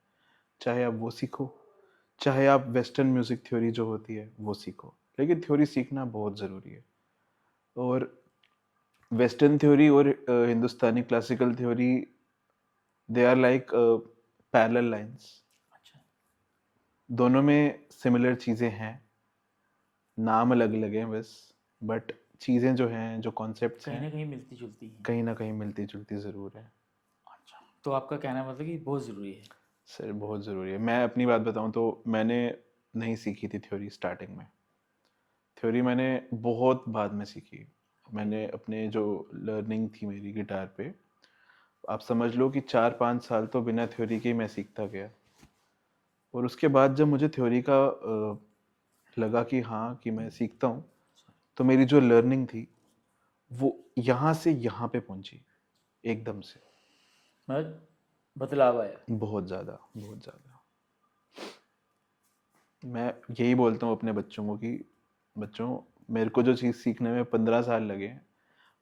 चाहे आप वो सीखो, चाहे आप वेस्टर्न म्यूज़िक थ्योरी जो होती है वो सीखो, लेकिन थ्योरी सीखना बहुत ज़रूरी है। और वेस्टर्न थ्योरी और Hindustani classical theory, they are like parallel lines. अच्छा। दोनों में सिमिलर चीज़ें हैं, नाम अलग अलग हैं बस, बट चीज़ें जो हैं, जो कॉन्सेप्ट्स कहीं हैं, ना कहीं मिलती जुलती हैं। कहीं ना कहीं मिलती जुलती ज़रूर है। अच्छा, तो आपका कहना मतलब कि बहुत ज़रूरी है। सर बहुत ज़रूरी है। मैं अपनी बात बताऊं तो मैंने नहीं सीखी थी थ्योरी स्टार्टिंग में। थ्योरी मैंने बहुत बाद में सीखी। मैंने अपने जो लर्निंग थी मेरी गिटार पे, आप समझ लो कि 4-5 साल तो बिना थ्योरी के ही मैं सीखता गया। और उसके बाद जब मुझे थ्योरी का लगा कि हाँ, कि मैं सीखता हूँ, तो मेरी जो लर्निंग थी वो यहाँ से यहाँ पे पहुँची एकदम से। मतलब बदलाव आया। बहुत ज़्यादा, बहुत ज़्यादा। मैं यही बोलता हूँ अपने बच्चों को कि बच्चों, मेरे को जो चीज़ सीखने में 15 साल लगे हैं,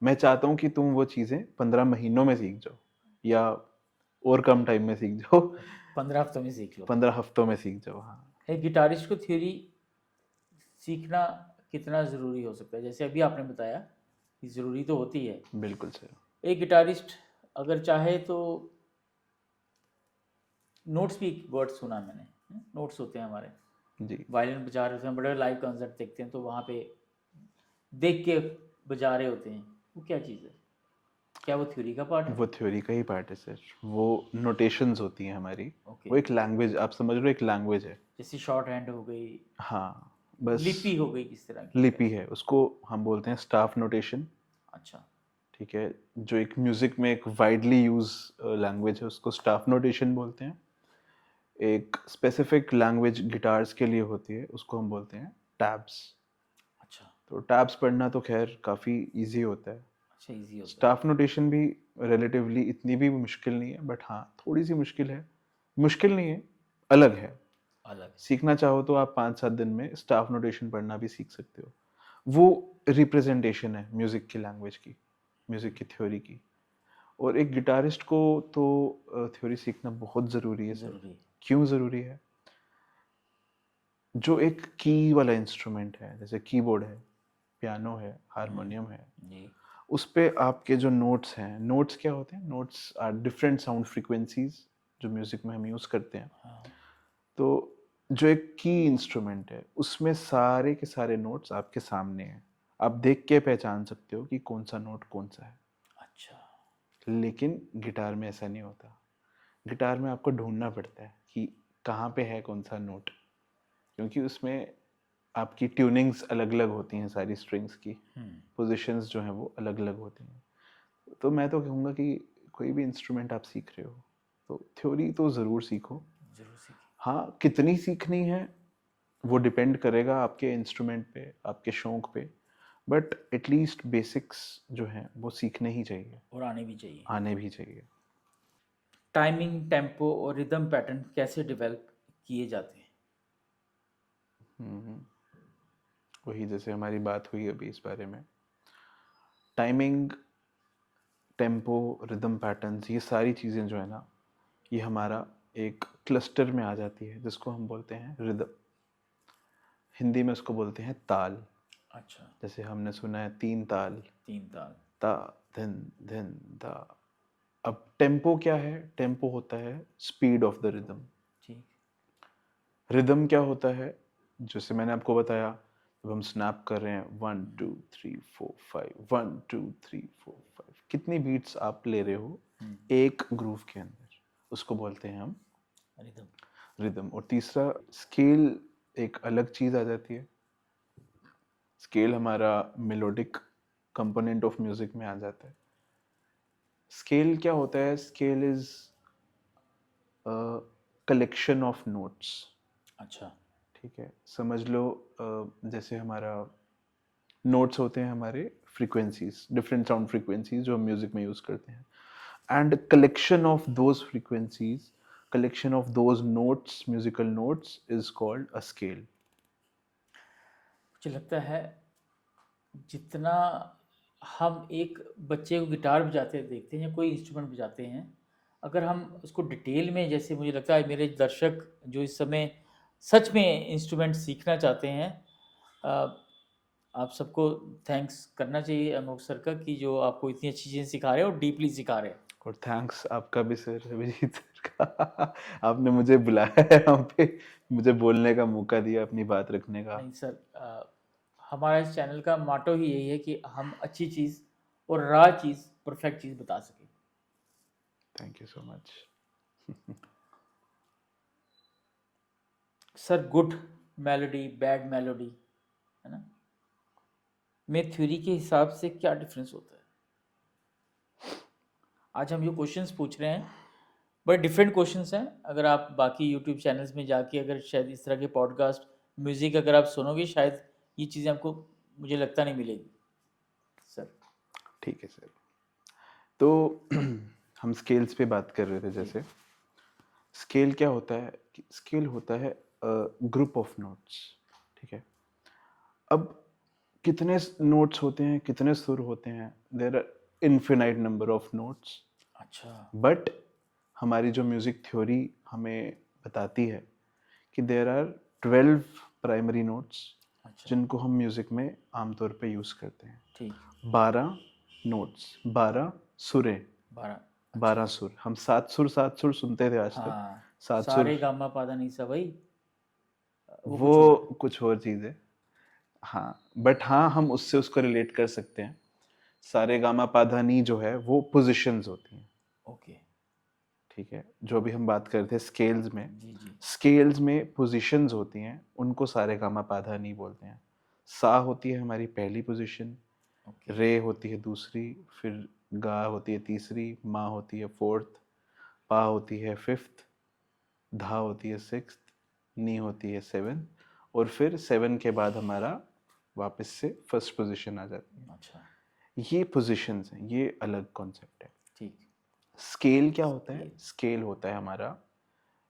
मैं चाहता हूँ कि तुम वो चीज़ें 15 महीनों में सीख जाओ, या और कम टाइम में सीख जाओ। 15 हफ्तों में सीख लो। 15 हफ्तों में सीख जाओ, हाँ। एक गिटारिस्ट को थ्योरी सीखना कितना ज़रूरी हो सकता है? जैसे अभी आपने बताया कि ज़रूरी तो होती है। बिल्कुल सर। एक गिटारिस्ट अगर चाहे तो, नोट्स भी एक वर्ड सुना मैंने, नोट्स होते हैं हमारे, जी। वायलिन बजा रहे होते हैं, बड़े लाइव कंसर्ट देखते हैं तो वहाँ पे देख के बजा रहे होते हैं, वो क्या चीज़ है? क्या वो थ्योरी का पार्ट है? वो थ्योरी का ही पार्ट है सर। वो नोटेशंस होती हैं हमारी। ओके, वो एक लैंग्वेज, आप समझ लो, एक लैंग्वेज है। जैसे शॉर्ट हैंड हो गई, हाँ, बस लिपि हो गई, किस तरह की लिपि कैसे? है, उसको हम बोलते हैं स्टाफ नोटेशन। अच्छा, ठीक है, जो एक म्यूजिक में एक वाइडली यूज लैंग्वेज है, उसको स्टाफ नोटेशन बोलते हैं। एक स्पेसिफिक लैंग्वेज गिटार्स के लिए होती है, उसको हम बोलते हैं टैब्स। अच्छा, तो टैब्स पढ़ना तो खैर काफ़ी इजी होता है। अच्छा, ईज़ी होता है। स्टाफ नोटेशन भी रिलेटिवली इतनी भी मुश्किल नहीं है, बट हाँ थोड़ी सी मुश्किल है। मुश्किल नहीं है, अलग है। अलग है। सीखना चाहो तो आप 5-7 दिन में स्टाफ नोटेशन पढ़ना भी सीख सकते हो। वो रिप्रेजेंटेशन है म्यूज़िक की लैंग्वेज की, म्यूज़िक की थ्योरी की। और एक गिटारिस्ट को तो थ्योरी सीखना बहुत ज़रूरी है सर। ज़रूरी है। क्यों ज़रूरी है? जो एक की वाला इंस्ट्रूमेंट है, जैसे कीबोर्ड है, पियानो है, हारमोनियम है, जी, उस पे आपके जो नोट्स हैं, नोट्स क्या होते हैं? Notes are different sound frequencies जो म्यूज़िक में हम यूज़ करते हैं। हाँ, तो जो एक की इंस्ट्रूमेंट है, उसमें सारे के सारे नोट्स आपके सामने हैं। आप देख के पहचान सकते हो कि कौन सा नोट कौन सा है। अच्छा, लेकिन गिटार में ऐसा नहीं होता। गिटार में आपको ढूंढना पड़ता है कि कहाँ पे है कौन सा नोट, क्योंकि उसमें आपकी ट्यूनिंग्स अलग अलग होती हैं, सारी स्ट्रिंग्स की पोजीशंस जो हैं वो अलग अलग होती हैं। तो मैं तो कहूँगा कि कोई भी इंस्ट्रूमेंट आप सीख रहे हो तो थ्योरी तो ज़रूर सीखो। ज़रूर सीखी। हाँ, कितनी सीखनी है वो डिपेंड करेगा आपके इंस्ट्रूमेंट पे, आपके शौक पे, बट एटलीस्ट बेसिक्स जो हैं वो सीखने ही चाहिए, और आने भी चाहिए। आने भी चाहिए। टाइमिंग, टेम्पो और रिदम पैटर्न कैसे डेवलप किए जाते हैं? हम्म, वही जैसे हमारी बात हुई अभी इस बारे में, टाइमिंग, टेम्पो, रिदम पैटर्न्स, ये सारी चीज़ें जो है ना, ये हमारा एक क्लस्टर में आ जाती है जिसको हम बोलते हैं रिदम। हिंदी में उसको बोलते हैं ताल। अच्छा, जैसे हमने सुना है 3 ताल, 3 ताल। ता, धिन, धिन, धा। अब टेम्पो क्या है? टेम्पो होता है स्पीड ऑफ द रिदम। ठीक। रिदम क्या होता है? जैसे मैंने आपको बताया, जब हम स्नैप कर रहे हैं 1 2 3 4 5, 1 2 3 4 5, कितनी बीट्स आप ले रहे हो एक ग्रूव के अंदर, उसको बोलते हैं हम रिदम। रिदम। और तीसरा स्केल, एक अलग चीज़ आ जाती है। स्केल हमारा मेलोडिक कंपोनेंट ऑफ म्यूजिक में आ जाता है। स्केल क्या होता है? Scale is collection of notes. अच्छा, ठीक है, समझ लो जैसे हमारा नोट्स होते हैं, हमारे फ्रीक्वेंसीज, डिफरेंट साउंड फ्रीक्वेंसीज जो हम म्यूजिक में यूज करते हैं, and collection of those frequencies, collection of those notes, musical notes is called a scale. मुझे लगता है जितना हम एक बच्चे को गिटार बजाते देखते हैं या कोई इंस्ट्रूमेंट बजाते हैं, अगर हम उसको डिटेल में, जैसे मुझे लगता है मेरे दर्शक जो इस समय सच में इंस्ट्रूमेंट सीखना चाहते हैं, अ, आप सबको थैंक्स करना चाहिए अनोख सर का कि जो आपको इतनी अच्छी चीज़ें सिखा रहे हैं और डीपली सिखा रहे हैं। और थैंक्स आपका भी सर, अभिजीत सर का। आपने मुझे बुलाया है यहाँ पे, मुझे बोलने का मौका दिया, अपनी बात रखने का। नहीं सर, हमारा इस चैनल का माटो ही यही है कि हम अच्छी चीज़ और रा चीज़, परफेक्ट चीज़ बता सकें। Thank you so much. Sir, good melody, bad melody, है ना, में थ्योरी के हिसाब से क्या डिफरेंस होता है? आज हम जो क्वेश्चंस पूछ रहे हैं बड़े डिफरेंट क्वेश्चंस हैं। अगर आप बाकी यूट्यूब चैनल्स में जाके अगर शायद इस तरह के पॉडकास्ट, म्यूज़िक अगर आप सुनोगे, शायद ये चीज़ें आपको, मुझे लगता नहीं मिलेगी सर। ठीक है सर। तो हम स्केल्स पे बात कर रहे थे। जी, जैसे स्केल क्या होता है? स्केल होता है ग्रुप ऑफ नोट्स। ठीक है, अब कितने नोट्स होते हैं, कितने सुर होते हैं? There are infinite number of notes. अच्छा, बट हमारी जो म्यूजिक थ्योरी हमें बताती है कि देयर आर 12 प्राइमरी नोट्स अच्छा, जिनको हम म्यूजिक में आमतौर पे यूज करते हैं। ठीक, 12 नोट्स, 12 सुरें, 12। अच्छा, 12 सुर। हम 7 सुर सुनते थे आज तक। हाँ, 7 सुर सारे गामा पादा नहीं सा भाई, वो वो कुछ और है। कुछ और चीज़ है। हाँ, बट हाँ हम उससे उसको रिलेट कर सकते हैं। सारे गामा पाधा नी जो है वो पोजीशंस होती हैं, ओके। ठीक है। जो भी हम बात कर रहे थे स्केल्स में, जी जी। स्केल्स में पोजीशंस होती हैं, उनको सारे गामा पाधा नी बोलते हैं। सा होती है हमारी पहली पोजीशन, ओके। रे होती है दूसरी, फिर गा होती है तीसरी, मा होती है फोर्थ, पा होती है फिफ्थ, धा होती है सिक्स्थ, नी होती है सेवन, और फिर सेवन के बाद हमारा वापस से फर्स्ट पोजीशन आ जाती है। अच्छा। ये पोजीशंस हैं, ये अलग कॉन्सेप्ट है। ठीक। स्केल क्या होता है? स्केल। स्केल होता है हमारा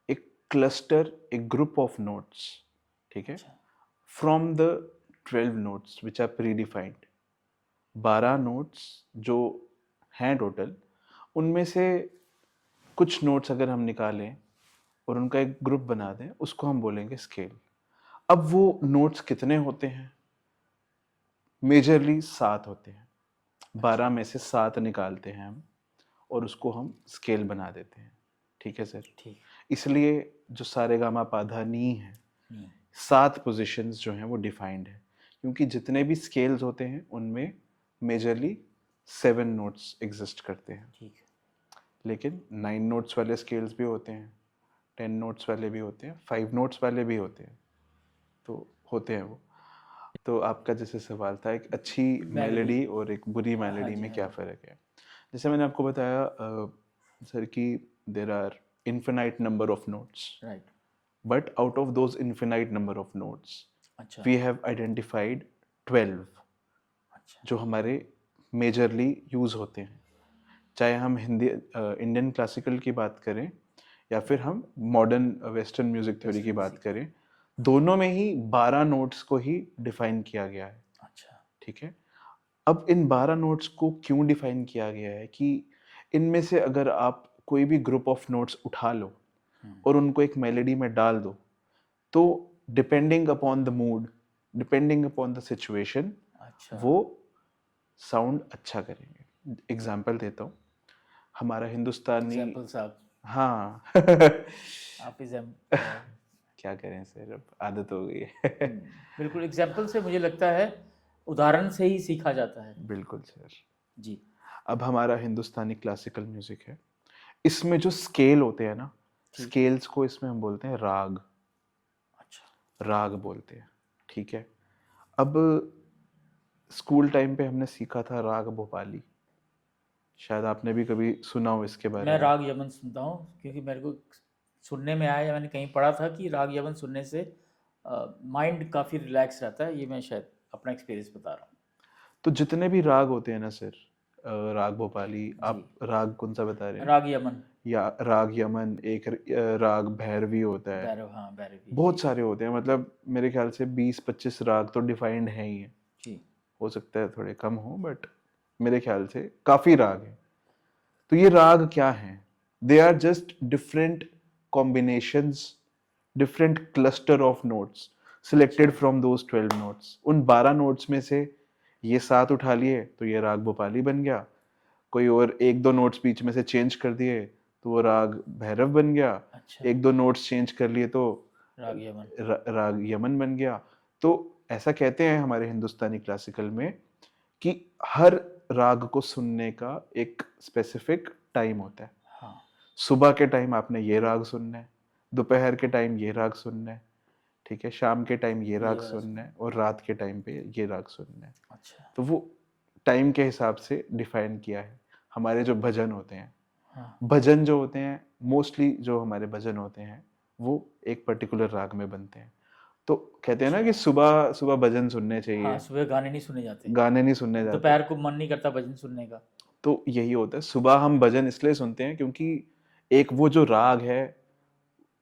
एक क्लस्टर, एक ग्रुप ऑफ नोट्स, ठीक है, अच्छा। From the 12 notes which are predefined. 12 notes जो हैं टोटल, उनमें से कुछ नोट्स अगर हम निकालें और उनका एक ग्रुप बना दें, उसको हम बोलेंगे स्केल। अब वो नोट्स कितने होते हैं? मेजरली 7 होते हैं। 12 में से 7 निकालते हैं हम और उसको हम स्केल बना देते हैं, ठीक है सर। ठीक। इसलिए जो सारेगामा पाधा नी है, नी। 7 पोजीशंस जो हैं वो डिफाइंड है, क्योंकि जितने भी स्केल्स होते हैं उनमें मेजरली 7 नोट्स एग्जिस्ट करते हैं। ठीक। लेकिन 9 नोट्स वाले स्केल्स भी होते हैं, 10 नोट्स वाले भी होते हैं, 5 नोट्स वाले भी होते हैं, तो होते हैं वो। तो आपका जैसे सवाल था एक अच्छी मेलोडी। मेलोडी और एक बुरी हाँ मेलोडी जी, में हाँ क्या जी। फ़र्क है। जैसे मैंने आपको बताया सर कि there are infinite number of notes, right. But out of those infinite number of notes अच्छा। वी हैव आइडेंटिफाइड 12 अच्छा। जो हमारे मेजरली यूज़ होते हैं। चाहे हम हिंदी इंडियन क्लासिकल की बात करें या फिर हम मॉडर्न वेस्टर्न म्यूजिक थ्योरी की वेस्टर्न बात म्यूजिक। करें, दोनों में ही 12 नोट्स को ही डिफाइन किया गया है, अच्छा। ठीक है। अब इन 12 नोट्स को क्यों डिफाइन किया गया है कि इनमें से अगर आप कोई भी ग्रुप ऑफ नोट्स उठा लो और उनको एक मेलोडी में डाल दो, तो depending upon the mood, depending upon the situation, अच्छा। वो साउंड अच्छा करेंगे। एग्जाम्पल देता हूँ, हमारा हिंदुस्तानी, एग्जाम्पल साहब। हाँ आप क्या करें सर, अब आदत हो गई है बिल्कुल, एग्जाम्पल से मुझे लगता है उदाहरण से ही सीखा जाता है। बिल्कुल सर। जी। अब हमारा हिंदुस्तानी क्लासिकल म्यूजिक है, इसमें जो स्केल होते हैं ना, ठीक। स्केल्स को इसमें हम बोलते हैं राग, अच्छा। राग बोलते हैं, ठीक है। अब स्कूल टाइम पे हमने सीखा था राग भोपाली, शायद आपने भी कभी सुना हो इसके बारे मैं में। राग यमन सुनता हूँ क्योंकि मेरे को सुनने में आया या मैंने कहीं पढ़ा था कि राग यमन सुनने से माइंड काफ़ी रिलैक्स रहता है। ये मैं शायद अपना एक्सपीरियंस बता रहा हूँ। तो जितने भी राग होते हैं ना सर, राग भोपाली, जी। आप राग कौन सा बता रहे हैं? राग यमन। या राग यमन, एक राग भैरवी होता है, भैरव, हाँ भैरवी। बहुत जी सारे होते हैं, मतलब मेरे ख्याल से 20-25 राग तो डिफाइंड हैं ही हैं। जी। हो सकता है थोड़े कम हो, बट मेरे ख्याल से काफ़ी राग हैं। तो ये राग क्या हैं? They are just different combinations, different cluster of notes selected अच्छा। From those 12 notes. उन 12 नोट्स में से ये 7 उठा लिए तो ये राग भोपाली बन गया, कोई और एक दो नोट्स बीच में से चेंज कर दिए तो वो राग भैरव बन गया, अच्छा। एक दो नोट्स चेंज कर लिए तो राग यमन। राग यमन बन गया। तो ऐसा कहते हैं हमारे हिंदुस्तानी क्लासिकल में कि हर राग को सुनने का एक स्पेसिफिक टाइम होता है। हाँ। सुबह के टाइम आपने ये राग सुनना है, दोपहर के टाइम ये राग सुनना है, ठीक है, शाम के टाइम ये ये राग वाला सुनना सुन। है और रात के टाइम पे ये राग सुनना है। अच्छा। तो वो टाइम के हिसाब से डिफाइन किया है। हमारे जो भजन होते हैं, हाँ। भजन जो होते हैं, मोस्टली जो हमारे भजन होते हैं वो एक पर्टिकुलर राग में बनते हैं। तो कहते हैं ना कि अच्छा। सुबह सुबह भजन सुनने हाँ, चाहिए, सुबह गाने नहीं सुने जाते। गाने नहीं सुनने जाते। दोपहर को मन नहीं करता भजन सुनने का। तो यही होता है, सुबह हम भजन इसलिए सुनते हैं क्योंकि एक वो जो राग है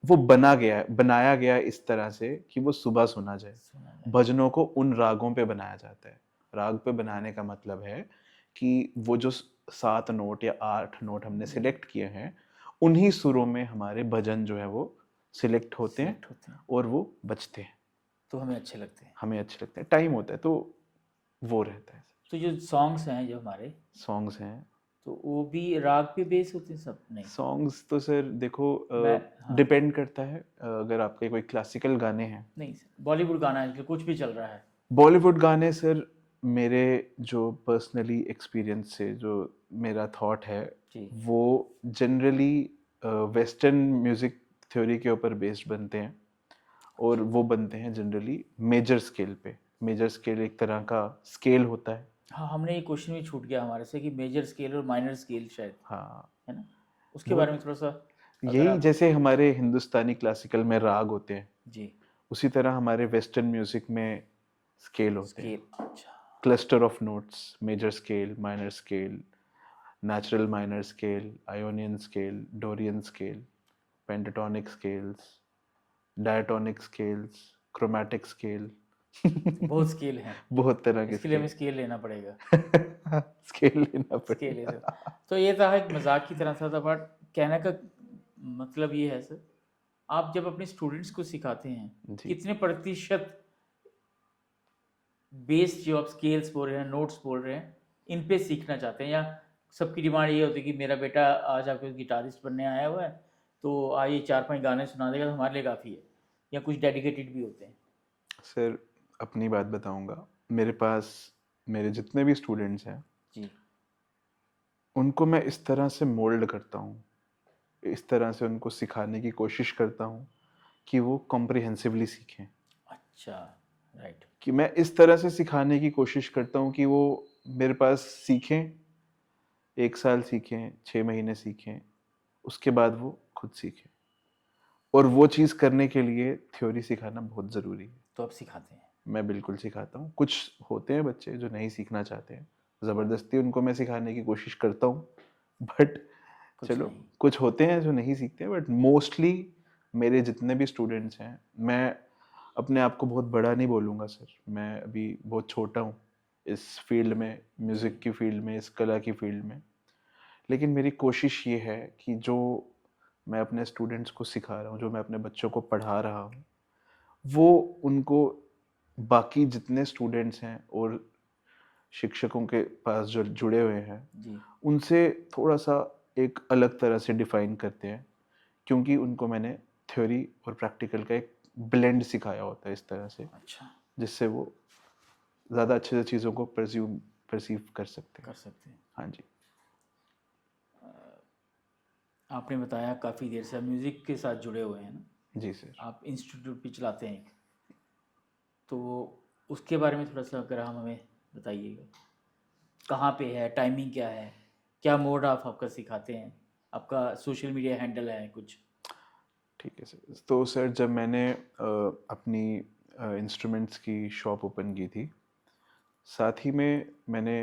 वो बना गया है, बनाया गया है इस तरह से कि वो सुबह सुना जाए। सुना जाए। भजनों को उन रागों पे बनाया जाता है। राग पे बनाने का मतलब है कि वो जो 7 नोट या 8 नोट हमने सिलेक्ट किए हैं, उन्हीं सुरों में हमारे भजन जो है वो सिलेक्ट होते हैं सिलेक्ट होते हैं और वो बजते हैं, तो हमें अच्छे लगते हैं। हमें अच्छे लगते हैं। टाइम होता है तो वो रहता है। तो जो सॉन्ग्स हैं जो हमारे, सॉन्ग्स हैं, तो वो भी राग पे बेस होते हैं सब? नहीं। सॉन्ग्स तो सर देखो मैं, हाँ। डिपेंड करता है। अगर आपके कोई क्लासिकल गाने हैं, नहीं, बॉलीवुड गाना है कि कुछ भी चल रहा है। बॉलीवुड गाने सर, मेरे जो पर्सनली एक्सपीरियंस से जो मेरा थॉट है, जी वो जनरली वेस्टर्न म्यूजिक थ्योरी के ऊपर बेस्ड बनते हैं, और वो बनते हैं जनरली मेजर स्केल पे। मेजर स्केल एक तरह का स्केल होता है। हाँ, हमने ये क्वेश्चन भी छूट गया हमारे से कि मेजर स्केल और माइनर स्केल शायद, हाँ, है ना? उसके वो बारे में थोड़ा सा अगर यही आप। जैसे हमारे हिंदुस्तानी क्लासिकल में राग होते हैं, जी, उसी तरह हमारे वेस्टर्न म्यूजिक में स्केल होते हैं। स्केल, अच्छा। Cluster of notes, major scale, minor scale, natural minor scale, Ionian scale, Dorian scale, pentatonic scales, diatonic scales, chromatic scale. बहुत स्केल हैं, बहुत तरह के इसके लिए हमें स्केल। स्केल लेना पड़ेगा। स्केल लेना स्केल है सर। पड़ेगा। तो ये था एक मजाक की तरह था, बट कहने का मतलब ये है सर, आप जब अपने स्टूडेंट्स को सिखाते हैं, जी कितने प्रतिशत बेस जो आप स्केल्स बोल रहे हैं, नोट्स बोल रहे हैं, इन पे सीखना चाहते हैं, या सबकी डिमांड ये होती है कि मेरा बेटा आज आपके गिटारिस्ट बनने आया हुआ है, तो आइए 4-5 गाने सुना देगा तो हमारे लिए काफ़ी है, या कुछ डेडिकेटेड भी होते हैं? सर, अपनी बात बताऊंगा। मेरे पास मेरे जितने भी स्टूडेंट्स हैं, जी, उनको मैं इस तरह से मोल्ड करता हूँ, इस तरह से उनको सिखाने की कोशिश करता हूँ कि वो कॉम्प्रिहेंसिवली सीखें। अच्छा, राइट। कि मैं इस तरह से सिखाने की कोशिश करता हूँ कि वो मेरे पास सीखें, 1 साल सीखें, 6 महीने सीखें, उसके बाद वो खुद सीखें। और वो चीज़ करने के लिए थ्योरी सिखाना बहुत ज़रूरी है। तो आप सिखाते हैं? मैं बिल्कुल सिखाता हूँ। कुछ होते हैं बच्चे जो नहीं सीखना चाहते हैं, ज़बरदस्ती उनको मैं सिखाने की कोशिश करता हूँ, बट कुछ चलो, नहीं। कुछ होते हैं जो नहीं सीखते, बट मोस्टली मेरे जितने भी स्टूडेंट्स हैं, मैं अपने आप को बहुत बड़ा नहीं बोलूँगा सर। मैं अभी बहुत छोटा हूँ इस फील्ड में, जी, म्यूज़िक की फील्ड में, इस कला की फील्ड में। लेकिन मेरी कोशिश ये है कि जो मैं अपने स्टूडेंट्स को सिखा रहा हूँ, जो मैं अपने बच्चों को पढ़ा रहा हूँ, वो उनको बाकी जितने स्टूडेंट्स हैं और शिक्षकों के पास जो जुड़े हुए हैं, जी, उनसे थोड़ा-सा एक अलग तरह से डिफ़ाइन करते हैं, क्योंकि उनको मैंने थ्योरी और प्रैक्टिकल का एक ब्लेंड सिखाया होता है इस तरह से, अच्छा, जिससे वो ज़्यादा अच्छे से चीज़ों को परसीव कर सकते हैं। कर सकते हैं। हाँ जी। आपने बताया काफ़ी देर से आप म्यूज़िक के साथ जुड़े हुए हैं ना? जी सर। आप इंस्टीट्यूट भी चलाते हैं एक, तो उसके बारे में थोड़ा सा अगर हम हमें बताइएगा, कहाँ पे है, टाइमिंग क्या है, क्या मोड आप आपका सिखाते हैं, आपका सोशल मीडिया हैंडल है कुछ? ठीक है सर। तो सर, जब मैंने अपनी इंस्ट्रूमेंट्स की शॉप ओपन की थी, साथ ही में मैंने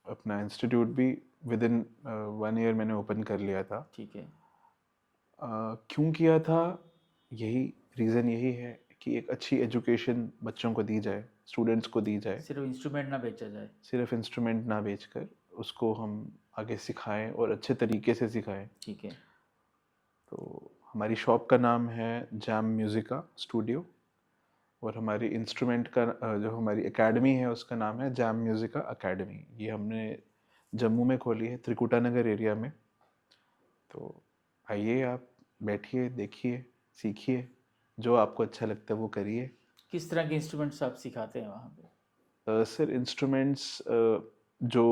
अपना इंस्टीट्यूट भी विदिन 1 ईयर मैंने ओपन कर लिया था। ठीक है। क्यों किया था? यही रीज़न यही है कि एक अच्छी एजुकेशन बच्चों को दी जाए, स्टूडेंट्स को दी जाए। सिर्फ इंस्ट्रूमेंट ना बेचा जाए। सिर्फ इंस्ट्रूमेंट ना बेचकर उसको हम आगे सिखाएं और अच्छे तरीके से सिखाएं। ठीक है। तो हमारी शॉप का नाम है जैम म्यूज़िका स्टूडियो, और हमारी इंस्ट्रूमेंट का जो हमारी एकेडमी है उसका नाम है जैम म्यूज़िका एकेडमी। ये हमने जम्मू में खोली है, त्रिकुटा नगर एरिया में। तो आइए आप, बैठिए, देखिए, सीखिए, जो आपको अच्छा लगता है वो करिए। किस तरह के इंस्ट्रूमेंट्स आप सिखाते हैं वहाँ पे? सर, इंस्ट्रूमेंट्स जो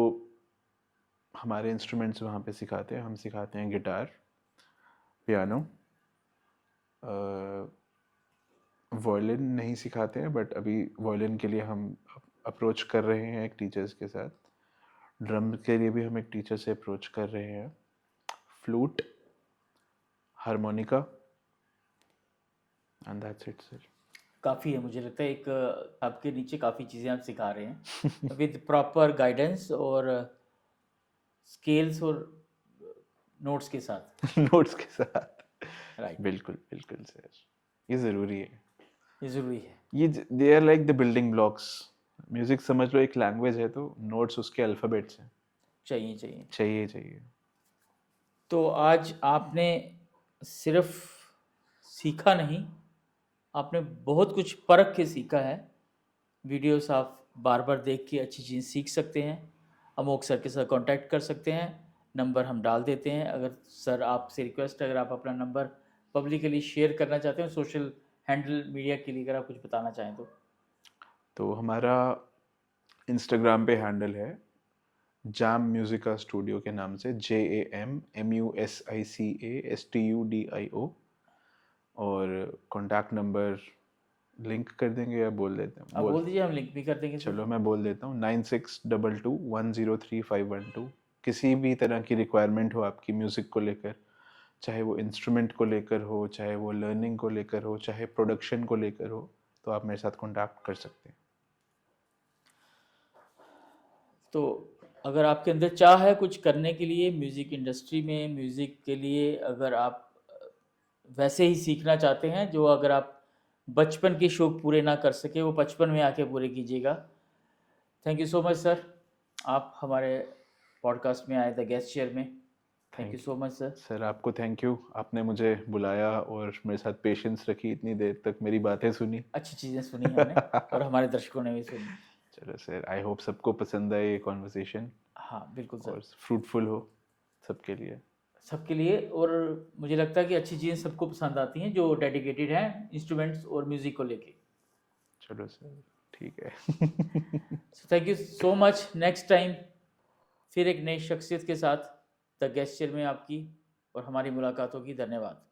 हमारे इंस्ट्रूमेंट्स वहाँ पे सिखाते हैं, हम सिखाते हैं गिटार, पियानो, वायलिन नहीं सिखाते हैं, बट अभी वायलिन के लिए हम अप्रोच कर रहे हैं एक टीचर्स के साथ। ड्रम के लिए भी हम एक टीचर से अप्रोच कर रहे हैं। Flute, harmonica, and that's it sir. काफ़ी है, मुझे लगता है एक आपके नीचे काफ़ी चीज़ें आप सिखा रहे हैं विद प्रॉपर गाइडेंस और स्केल्स और नोट्स के साथ। नोट्स के साथ। राइट, बिल्कुल बिल्कुल सर, ये ज़रूरी है। ये ज़रूरी है। ये they are like the building blocks. Music समझ लो एक लैंग्वेज है, तो नोट्स उसके अल्फ़ाबेट्स हैं। चाहिए चाहिए। चाहिए चाहिए। तो आज आपने सिर्फ सीखा नहीं, आपने बहुत कुछ परख के सीखा है। वीडियोस आप बार बार देख के अच्छी चीज़ सीख सकते हैं। अमोक सर के साथ कांटेक्ट कर सकते हैं, नंबर हम डाल देते हैं। अगर सर आपसे रिक्वेस्ट, अगर आप अपना नंबर पब्लिकली शेयर करना चाहते हो सोशल हैंडल मीडिया के लिए, अगर आप कुछ बताना चाहें तो। तो हमारा इंस्टाग्राम पे हैंडल है जैम म्यूजिका स्टूडियो के नाम से, JAMMUSICASTUDIO। और कॉन्टैक्ट नंबर लिंक कर देंगे या बोल देते हैं? आप बोल दीजिए, हम लिंक भी कर देंगे सर। चलो मैं बोल देता हूँ, 9622103512। किसी भी तरह की रिक्वायरमेंट हो आपकी म्यूज़िक को लेकर, चाहे वो इंस्ट्रूमेंट को लेकर हो, चाहे वो लर्निंग को लेकर हो, चाहे प्रोडक्शन को लेकर हो, तो आप मेरे साथ कॉन्टैक्ट कर सकते हैं। तो अगर आपके अंदर चाह है कुछ करने के लिए म्यूज़िक इंडस्ट्री में, म्यूज़िक के लिए, अगर आप वैसे ही सीखना चाहते हैं जो अगर आप बचपन के शौक पूरे ना कर सके वो बचपन में आके पूरे कीजिएगा। Thank you so much sir, आप हमारे पॉडकास्ट में आए थे गेस्ट चेयर में। Thank you so much sir. Sir आपको थैंक यू, आपने मुझे बुलाया और मेरे साथ पेशेंस रखी, इतनी देर तक मेरी बातें सुनी। अच्छी चीज़ें सुनी हमने और हमारे दर्शकों ने भी सुनी। चलो सर, आई होप सबको पसंद आए ये कॉन्वर्सेशन हाँ बिल्कुल सर, और फ्रूटफुल हो सबके लिए। सबके लिए। और मुझे लगता है कि अच्छी चीज़ें सबको पसंद आती हैं जो डेडिकेटेड हैं इंस्ट्रूमेंट्स और म्यूज़िक को लेके। चलो सर, ठीक है। So thank you so much. Next time फिर एक नई शख्सियत के साथ द गेस्ट चेयर में आपकी और हमारी मुलाकात होगी। धन्यवाद।